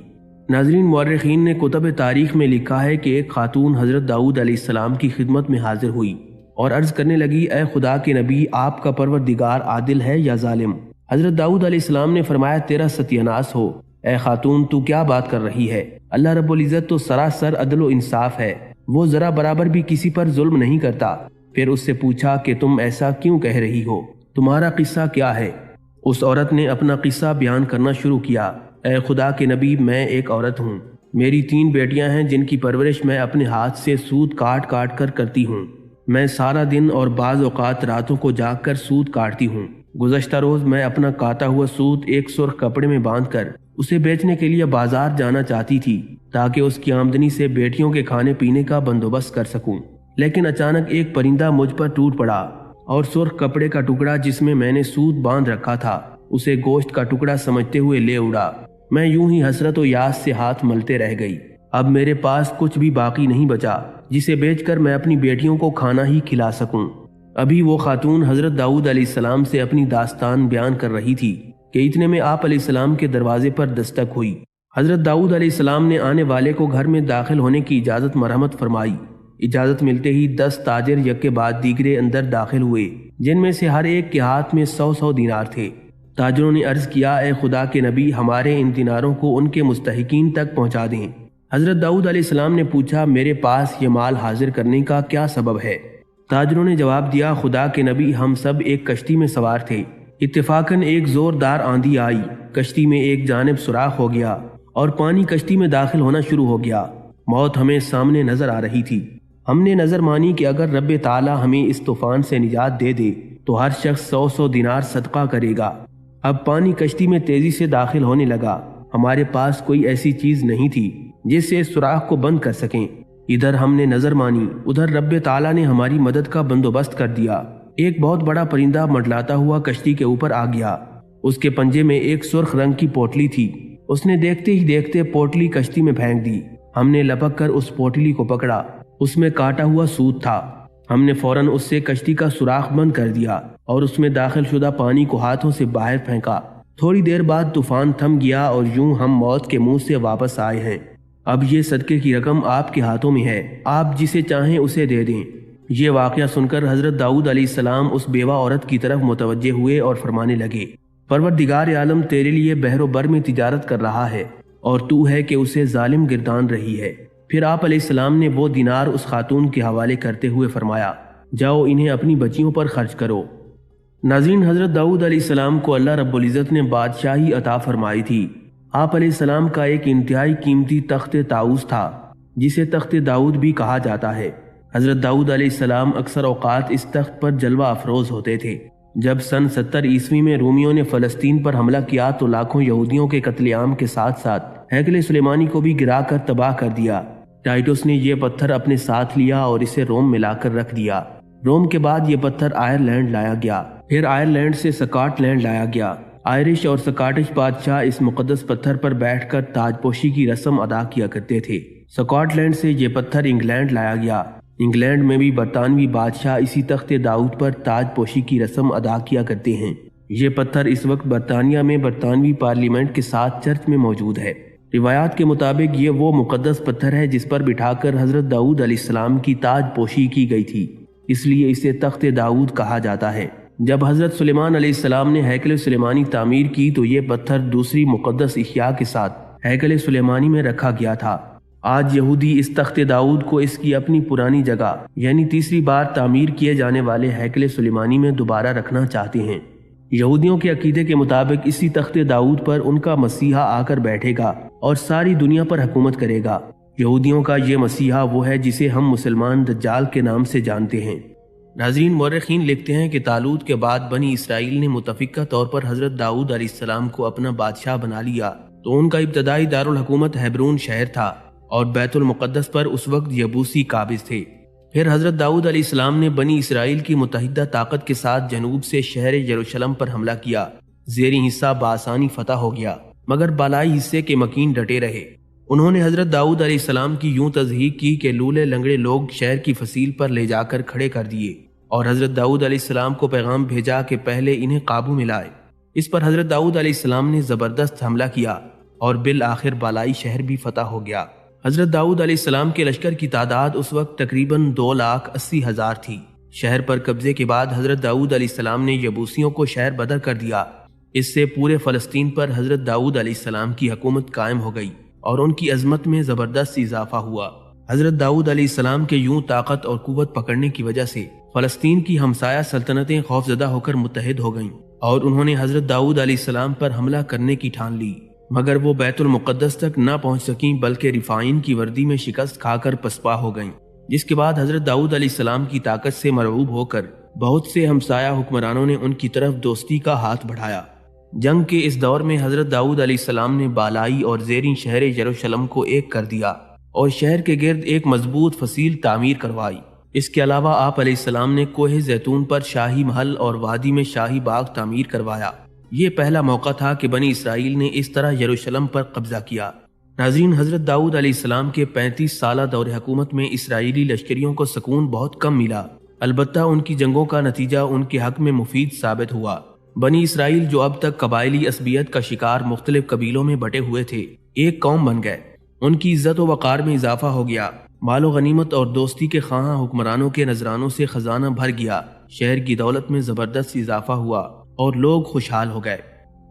ناظرین، مورخین نے کتب تاریخ میں لکھا ہے کہ ایک خاتون حضرت داؤد علیہ السلام کی خدمت میں حاضر ہوئی اور عرض کرنے لگی، اے خدا کے نبی، آپ کا پروردگار عادل ہے یا ظالم؟ حضرت داؤد علیہ السلام نے فرمایا، تیرا ستیاناس ہو، اے خاتون، تو کیا بات کر رہی ہے؟ اللہ رب العزت تو سراسر عدل و انصاف ہے، وہ ذرا برابر بھی کسی پر ظلم نہیں کرتا۔ پھر اس سے پوچھا کہ تم ایسا کیوں کہہ رہی ہو؟ تمہارا قصہ کیا ہے؟ اس عورت نے اپنا قصہ بیان کرنا شروع کیا۔ اے خدا کے نبی، میں ایک عورت ہوں، میری 3 بیٹیاں ہیں جن کی پرورش میں اپنے ہاتھ سے سوت کاٹ کاٹ کر کرتی ہوں۔ میں سارا دن اور بعض اوقات راتوں کو جاگ کر سوت کاٹتی ہوں۔ گزشتہ روز میں اپنا کاٹا ہوا سوت ایک سرخ کپڑے میں باندھ کر اسے بیچنے کے لیے بازار جانا چاہتی تھی تاکہ اس کی آمدنی سے بیٹیوں کے کھانے پینے کا بندوبست کر سکوں، لیکن اچانک ایک پرندہ مجھ پر ٹوٹ پڑا اور سرخ کپڑے کا ٹکڑا جس میں میں نے سوت باندھ رکھا تھا اسے گوشت کا ٹکڑا سمجھتے ہوئے لے اڑا۔ میں یوں ہی حسرت و یاس سے ہاتھ ملتے رہ گئی۔ اب میرے پاس کچھ بھی باقی نہیں بچا جسے بیچ کر میں اپنی بیٹیوں کو کھانا ہی کھلا سکوں۔ ابھی وہ خاتون حضرت داؤد علیہ السلام سے اپنی داستان بیان کر رہی تھی کہ اتنے میں آپ علیہ السلام کے دروازے پر دستک ہوئی۔ حضرت داؤد علیہ السلام نے آنے والے کو گھر میں داخل ہونے کی اجازت مرحمت فرمائی۔ اجازت ملتے ہی 10 تاجر یک کے بعد دیگرے اندر داخل ہوئے، جن میں سے ہر ایک کے ہاتھ میں 100 دینار تھے۔ تاجروں نے عرض کیا، اے خدا کے نبی، ہمارے ان دیناروں کو ان کے مستحقین تک پہنچا دیں۔ حضرت داؤد علیہ السلام نے پوچھا، میرے پاس یہ مال حاضر کرنے کا کیا سبب ہے؟ تاجروں نے جواب دیا، خدا کے نبی، ہم سب ایک کشتی میں سوار تھے، اتفاقاً ایک زوردار آندھی آئی، کشتی میں ایک جانب سوراخ ہو گیا اور پانی کشتی میں داخل ہونا شروع ہو گیا۔ موت ہمیں سامنے نظر آ رہی تھی۔ ہم نے نظر مانی کہ اگر رب تعالی ہمیں اس طوفان سے نجات دے دے تو ہر شخص 100 دینار صدقہ کرے گا۔ اب پانی کشتی میں تیزی سے داخل ہونے لگا، ہمارے پاس کوئی ایسی چیز نہیں تھی جس سے اس سوراخ کو بند کر سکیں۔ ادھر ہم نے نظر مانی، ادھر رب تعالی نے ہماری مدد کا بندوبست کر دیا۔ ایک بہت بڑا پرندہ منڈلاتا ہوا کشتی کے اوپر آ گیا، اس کے پنجے میں ایک سرخ رنگ کی پوٹلی تھی۔ اس نے دیکھتے ہی دیکھتے پوٹلی کشتی میں پھینک دی۔ ہم نے لپک کر اس پوٹلی کو پکڑا، اس میں کاٹا ہوا سوت تھا۔ ہم نے فوراً اس سے کشتی کا سوراخ بند کر دیا اور اس میں داخل شدہ پانی کو ہاتھوں سے باہر پھینکا۔ تھوڑی دیر بعد طوفان تھم گیا اور یوں ہم موت کے منہ سے واپس آئے ہیں۔ اب یہ صدقے کی رقم آپ کے ہاتھوں میں ہے، آپ جسے چاہیں اسے دے دیں۔ یہ واقعہ سن کر حضرت داؤد علیہ السلام اس بیوہ عورت کی طرف متوجہ ہوئے اور فرمانے لگے، پروردگار عالم تیرے لیے بحر و بر میں تجارت کر رہا ہے اور تو ہے کہ اسے ظالم گردان رہی ہے۔ پھر آپ علیہ السلام نے وہ دینار اس خاتون کے حوالے کرتے ہوئے فرمایا، جاؤ انہیں اپنی بچیوں پر خرچ کرو۔ ناظرین، حضرت داؤد علیہ السلام کو اللہ رب العزت نے بادشاہی عطا فرمائی تھی۔ آپ علیہ السلام کا ایک انتہائی قیمتی تخت طاؤس تھا جسے تخت داؤد بھی کہا جاتا ہے۔ حضرت داؤد علیہ السلام اکثر اوقات اس تخت پر جلوہ افروز ہوتے تھے۔ جب سن 70 عیسوی میں رومیوں نے فلسطین پر حملہ کیا تو لاکھوں یہودیوں کے قتل عام کے ساتھ ساتھ ہیکل سلیمانی کو بھی گرا کر تباہ کر دیا۔ ٹائٹس نے یہ پتھر اپنے ساتھ لیا اور اسے روم میں لا کر رکھ دیا۔ روم کے بعد یہ پتھر آئرلینڈ لایا گیا، پھر آئرلینڈ سے سکاٹ لینڈ لایا گیا۔ آئرش اور سکاٹش بادشاہ اس مقدس پتھر پر بیٹھ کر تاج پوشی کی رسم ادا کیا کرتے تھے۔ سکاٹ لینڈ سے یہ پتھر انگلینڈ لایا گیا۔ انگلینڈ میں بھی برطانوی بادشاہ اسی تخت داؤد پر تاج پوشی کی رسم ادا کیا کرتے ہیں۔ یہ پتھر اس وقت برطانیہ میں برطانوی پارلیمنٹ کے ساتھ چرچ میں موجود ہے۔ روایات کے مطابق یہ وہ مقدس پتھر ہے جس پر بٹھا کر حضرت داؤد علیہ السلام کی تاج پوشی کی گئی تھی، اس لیے اسے تخت داؤد کہا جاتا ہے۔ جب حضرت سلیمان علیہ السلام نے ہیکل سلیمانی تعمیر کی تو یہ پتھر دوسری مقدس اشیاء کے ساتھ ہیکل سلیمانی میں رکھا گیا تھا۔ آج یہودی اس تخت داؤد کو اس کی اپنی پرانی جگہ یعنی تیسری بار تعمیر کیے جانے والے ہیکل سلیمانی میں دوبارہ رکھنا چاہتے ہیں۔ یہودیوں کے عقیدے کے مطابق اسی تخت داؤد پر ان کا مسیحا آ کر بیٹھے گا اور ساری دنیا پر حکومت کرے گا۔ یہودیوں کا یہ مسیحا وہ ہے جسے ہم مسلمان دجال کے نام سے جانتے ہیں۔ ناظرین، مورخین لکھتے ہیں کہ طالوت کے بعد بنی اسرائیل نے متفقہ طور پر حضرت داؤد علیہ السلام کو اپنا بادشاہ بنا لیا تو ان کا ابتدائی دارالحکومت ہیبرون شہر تھا اور بیت المقدس پر اس وقت یبوسی قابض تھے۔ پھر حضرت داؤد علیہ السلام نے بنی اسرائیل کی متحدہ طاقت کے ساتھ جنوب سے شہر یروشلم پر حملہ کیا۔ زیریں حصہ بآسانی فتح ہو گیا مگر بالائی حصے کے مکین ڈٹے رہے۔ انہوں نے حضرت داؤد علیہ السلام کی یوں تضحیق کی کہ لولے لنگڑے لوگ شہر کی فصیل پر لے جا کر کھڑے کر دیے اور حضرت داؤد علیہ السلام کو پیغام بھیجا کہ پہلے انہیں قابو میں لائے۔ اس پر حضرت داؤد علیہ السلام نے زبردست حملہ کیا اور بالآخر بالائی شہر بھی فتح ہو گیا۔ حضرت داؤد علیہ السلام کے لشکر کی تعداد اس وقت تقریباً 2,80,000 تھی۔ شہر پر قبضے کے بعد حضرت داؤد علیہ السلام نے یبوسیوں کو شہر بدر کر دیا۔ اس سے پورے فلسطین پر حضرت داؤد علیہ السلام کی حکومت قائم ہو گئی اور ان کی عظمت میں زبردست اضافہ ہوا۔ حضرت داؤد علیہ السلام کے یوں طاقت اور قوت پکڑنے کی وجہ سے فلسطین کی ہمسایہ سلطنتیں خوفزدہ ہو کر متحد ہو گئیں اور انہوں نے حضرت داؤد علیہ السلام پر حملہ کرنے کی ٹھان لی، مگر وہ بیت المقدس تک نہ پہنچ سکیں بلکہ رفائن کی وردی میں شکست کھا کر پسپا ہو گئیں، جس کے بعد حضرت داؤد علیہ السلام کی طاقت سے مرعوب ہو کر بہت سے ہمسایہ حکمرانوں نے ان کی طرف دوستی کا ہاتھ بڑھایا۔ جنگ کے اس دور میں حضرت داؤد علیہ السلام نے بالائی اور زیریں شہر یروشلم کو ایک کر دیا اور شہر کے گرد ایک مضبوط فصیل تعمیر کروائی۔ اس کے علاوہ آپ علیہ السلام نے کوہ زیتون پر شاہی محل اور وادی میں شاہی باغ تعمیر کروایا۔ یہ پہلا موقع تھا کہ بنی اسرائیل نے اس طرح یروشلم پر قبضہ کیا۔ ناظرین، حضرت داؤد علیہ السلام کے 35 سالہ دور حکومت میں اسرائیلی لشکریوں کو سکون بہت کم ملا، البتہ ان کی جنگوں کا نتیجہ ان کے حق میں مفید ثابت ہوا۔ بنی اسرائیل جو اب تک قبائلی عصبیت کا شکار مختلف قبیلوں میں بٹے ہوئے تھے، ایک قوم بن گئے۔ ان کی عزت و وقار میں اضافہ ہو گیا، مال و غنیمت اور دوستی کے خواہاں حکمرانوں کے نذرانوں سے خزانہ بھر گیا، شہر کی دولت میں زبردست اضافہ ہوا اور لوگ خوشحال ہو گئے۔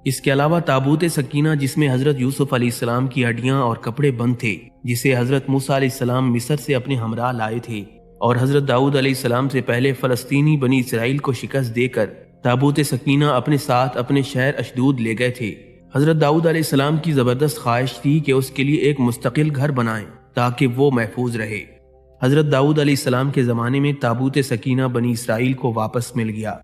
اس کے علاوہ تابوت سکینہ جس میں حضرت یوسف علیہ السلام کی ہڈیاں اور کپڑے بند تھے، جسے حضرت موسیٰ علیہ السلام مصر سے اپنے ہمراہ لائے تھے، اور حضرت داؤد علیہ السلام سے پہلے فلسطینی بنی اسرائیل کو شکست دے کر تابوت سکینہ اپنے ساتھ اپنے شہر اشدود لے گئے تھے۔ حضرت داؤد علیہ السلام کی زبردست خواہش تھی کہ اس کے لیے ایک مستقل گھر بنائیں تاکہ وہ محفوظ رہے۔ حضرت داؤد علیہ السلام کے زمانے میں تابوت سکینہ بنی اسرائیل کو واپس مل گیا۔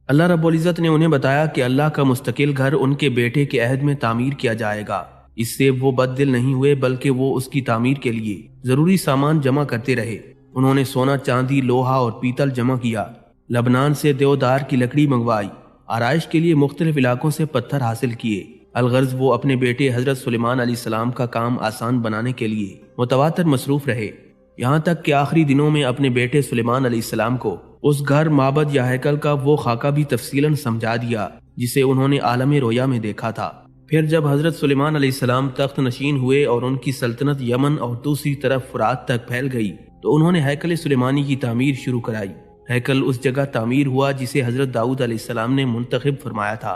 اللہ رب العزت نے انہیں بتایا کہ اللہ کا مستقل گھر ان کے بیٹے کے عہد میں تعمیر کیا جائے گا۔ اس سے وہ بد دل نہیں ہوئے بلکہ وہ اس کی تعمیر کے لیے ضروری سامان جمع کرتے رہے۔ انہوں نے سونا، چاندی، لوہا اور پیتل جمع کیا، لبنان سے دیودار کی لکڑی منگوائی، آرائش کے لیے مختلف علاقوں سے پتھر حاصل کیے۔ الغرض وہ اپنے بیٹے حضرت سلیمان علیہ السلام کا کام آسان بنانے کے لیے متواتر مصروف رہے، یہاں تک کہ آخری دنوں میں اپنے بیٹے سلیمان علیہ السلام کو اس گھر، معبد یا ہیکل کا وہ خاکہ بھی تفصیلاً سمجھا دیا جسے انہوں نے عالم رویا میں دیکھا تھا۔ پھر جب حضرت سلیمان علیہ السلام تخت نشین ہوئے اور ان کی سلطنت یمن اور دوسری طرف فرات تک پھیل گئی تو انہوں نے ہیکل سلیمانی کی تعمیر شروع کرائی۔ ہیکل اس جگہ تعمیر ہوا جسے حضرت داؤد علیہ السلام نے منتخب فرمایا تھا۔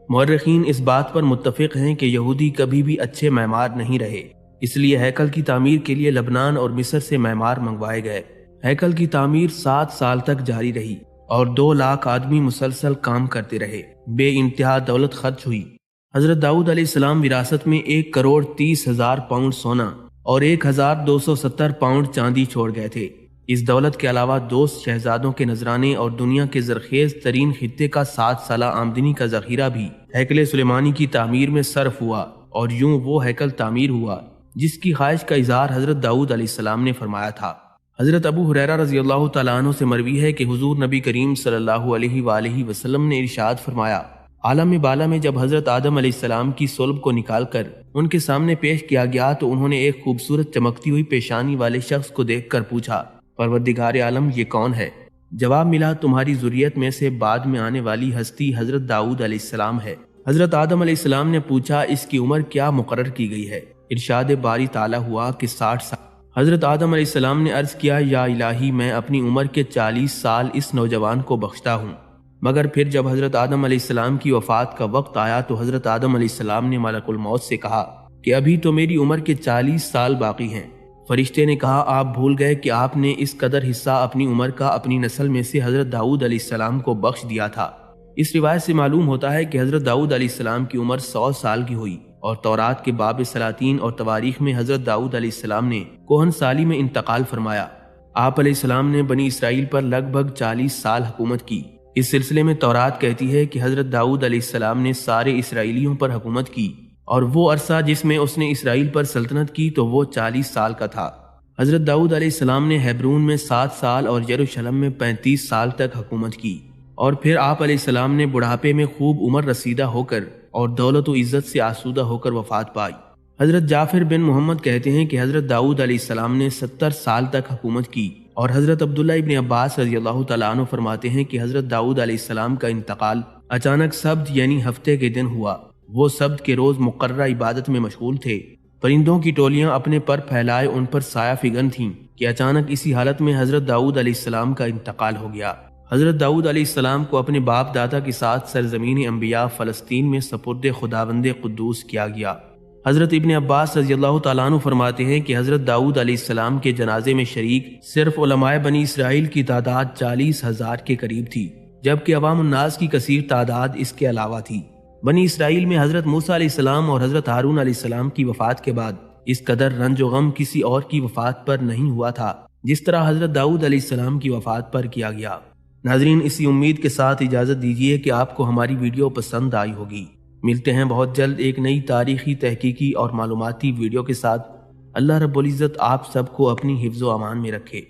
مورخین اس بات پر متفق ہیں کہ یہودی کبھی بھی اچھے معمار نہیں رہے، اس لیے ہیکل کی تعمیر کے لیے لبنان اور مصر سے معمار منگوائے گئے۔ ہیکل کی تعمیر 7 سال تک جاری رہی اور 2 لاکھ آدمی مسلسل کام کرتے رہے۔ بے انتہا دولت خرچ ہوئی۔ حضرت داؤد علیہ السلام وراثت میں 1,30,000 پاؤنڈ سونا اور 1,270 پاؤنڈ چاندی چھوڑ گئے تھے۔ اس دولت کے علاوہ دوست شہزادوں کے نذرانے اور دنیا کے زرخیز ترین خطے کا 7 سالہ آمدنی کا ذخیرہ بھی ہیکل سلیمانی کی تعمیر میں صرف ہوا، اور یوں وہ ہیکل تعمیر ہوا جس کی خواہش کا اظہار حضرت داؤد علیہ السلام نے فرمایا تھا۔ حضرت ابو ہریرہ رضی اللہ تعالیٰ عنہ سے مروی ہے کہ حضور نبی کریم صلی اللہ علیہ وآلہ وسلم نے ارشاد فرمایا، عالم بالا میں جب حضرت آدم علیہ السلام کی صلب کو نکال کر ان کے سامنے پیش کیا گیا تو انہوں نے ایک خوبصورت چمکتی ہوئی پیشانی والے شخص کو دیکھ کر پوچھا، پروردگار عالم یہ کون ہے؟ جواب ملا، تمہاری ذریت میں سے بعد میں آنے والی ہستی حضرت داؤد علیہ السلام ہے۔ حضرت آدم علیہ السلام نے پوچھا، اس کی عمر کیا مقرر کی گئی ہے؟ ارشاد باری تعالیٰ ہوا کہ 60 سال۔ حضرت آدم علیہ السلام نے عرض کیا، یا الہی میں اپنی عمر کے 40 سال اس نوجوان کو بخشتا ہوں۔ مگر پھر جب حضرت آدم علیہ السلام کی وفات کا وقت آیا تو حضرت آدم علیہ السلام نے ملک الموت سے کہا کہ ابھی تو میری عمر کے 40 سال باقی ہیں۔ فرشتے نے کہا، آپ بھول گئے کہ آپ نے اس قدر حصہ اپنی عمر کا اپنی نسل میں سے حضرت داؤد علیہ السلام کو بخش دیا تھا۔ اس روایت سے معلوم ہوتا ہے کہ حضرت داؤد علیہ السلام کی عمر 100 سال کی ہوئی، اور تورات کے باب سلاطین اور تواریخ میں حضرت داؤد علیہ السلام نے کوہن سالی میں انتقال فرمایا۔ آپ علیہ السلام نے بنی اسرائیل پر لگ بھگ 40 سال حکومت کی۔ اس سلسلے میں تورات کہتی ہے کہ حضرت داؤد علیہ السلام نے سارے اسرائیلیوں پر حکومت کی، اور وہ عرصہ جس میں اس نے اسرائیل پر سلطنت کی تو وہ 40 سال کا تھا۔ حضرت داؤد علیہ السلام نے ہیبرون میں 7 سال اور یروشلم میں 35 سال تک حکومت کی، اور پھر آپ علیہ السلام نے بڑھاپے میں خوب عمر رسیدہ ہو کر اور دولت و عزت سے آسودہ ہو کر وفات پائی۔ حضرت جعفر بن محمد کہتے ہیں کہ حضرت داؤد علیہ السلام نے 70 سال تک حکومت کی، اور حضرت عبداللہ ابن عباس رضی اللہ تعالیٰ عنہ فرماتے ہیں کہ حضرت داؤد علیہ السلام کا انتقال اچانک سبت یعنی ہفتے کے دن ہوا۔ وہ سبت کے روز مقررہ عبادت میں مشغول تھے۔ پرندوں کی ٹولیاں اپنے پر پھیلائے ان پر سایہ فگن تھیں کہ اچانک اسی حالت میں حضرت داؤد علیہ السلام کا انتقال ہو گیا۔ حضرت داؤد علیہ السلام کو اپنے باپ دادا کے ساتھ سرزمین انبیاء فلسطین میں سپرد خداوند قدوس کیا گیا۔ حضرت ابن عباس رضی اللہ تعالیٰ عنہ فرماتے ہیں کہ حضرت داؤد علیہ السلام کے جنازے میں شریک صرف علماء بنی اسرائیل کی تعداد 40,000 کے قریب تھی، جبکہ عوام الناس کی کثیر تعداد اس کے علاوہ تھی۔ بنی اسرائیل میں حضرت موسیٰ علیہ السلام اور حضرت ہارون علیہ السلام کی وفات کے بعد اس قدر رنج و غم کسی اور کی وفات پر نہیں ہوا تھا جس طرح حضرت داؤد علیہ السلام کی وفات پر کیا گیا۔ ناظرین، اسی امید کے ساتھ اجازت دیجیے کہ آپ کو ہماری ویڈیو پسند آئی ہوگی۔ ملتے ہیں بہت جلد ایک نئی تاریخی، تحقیقی اور معلوماتی ویڈیو کے ساتھ۔ اللہ رب العزت آپ سب کو اپنی حفظ و امان میں رکھے۔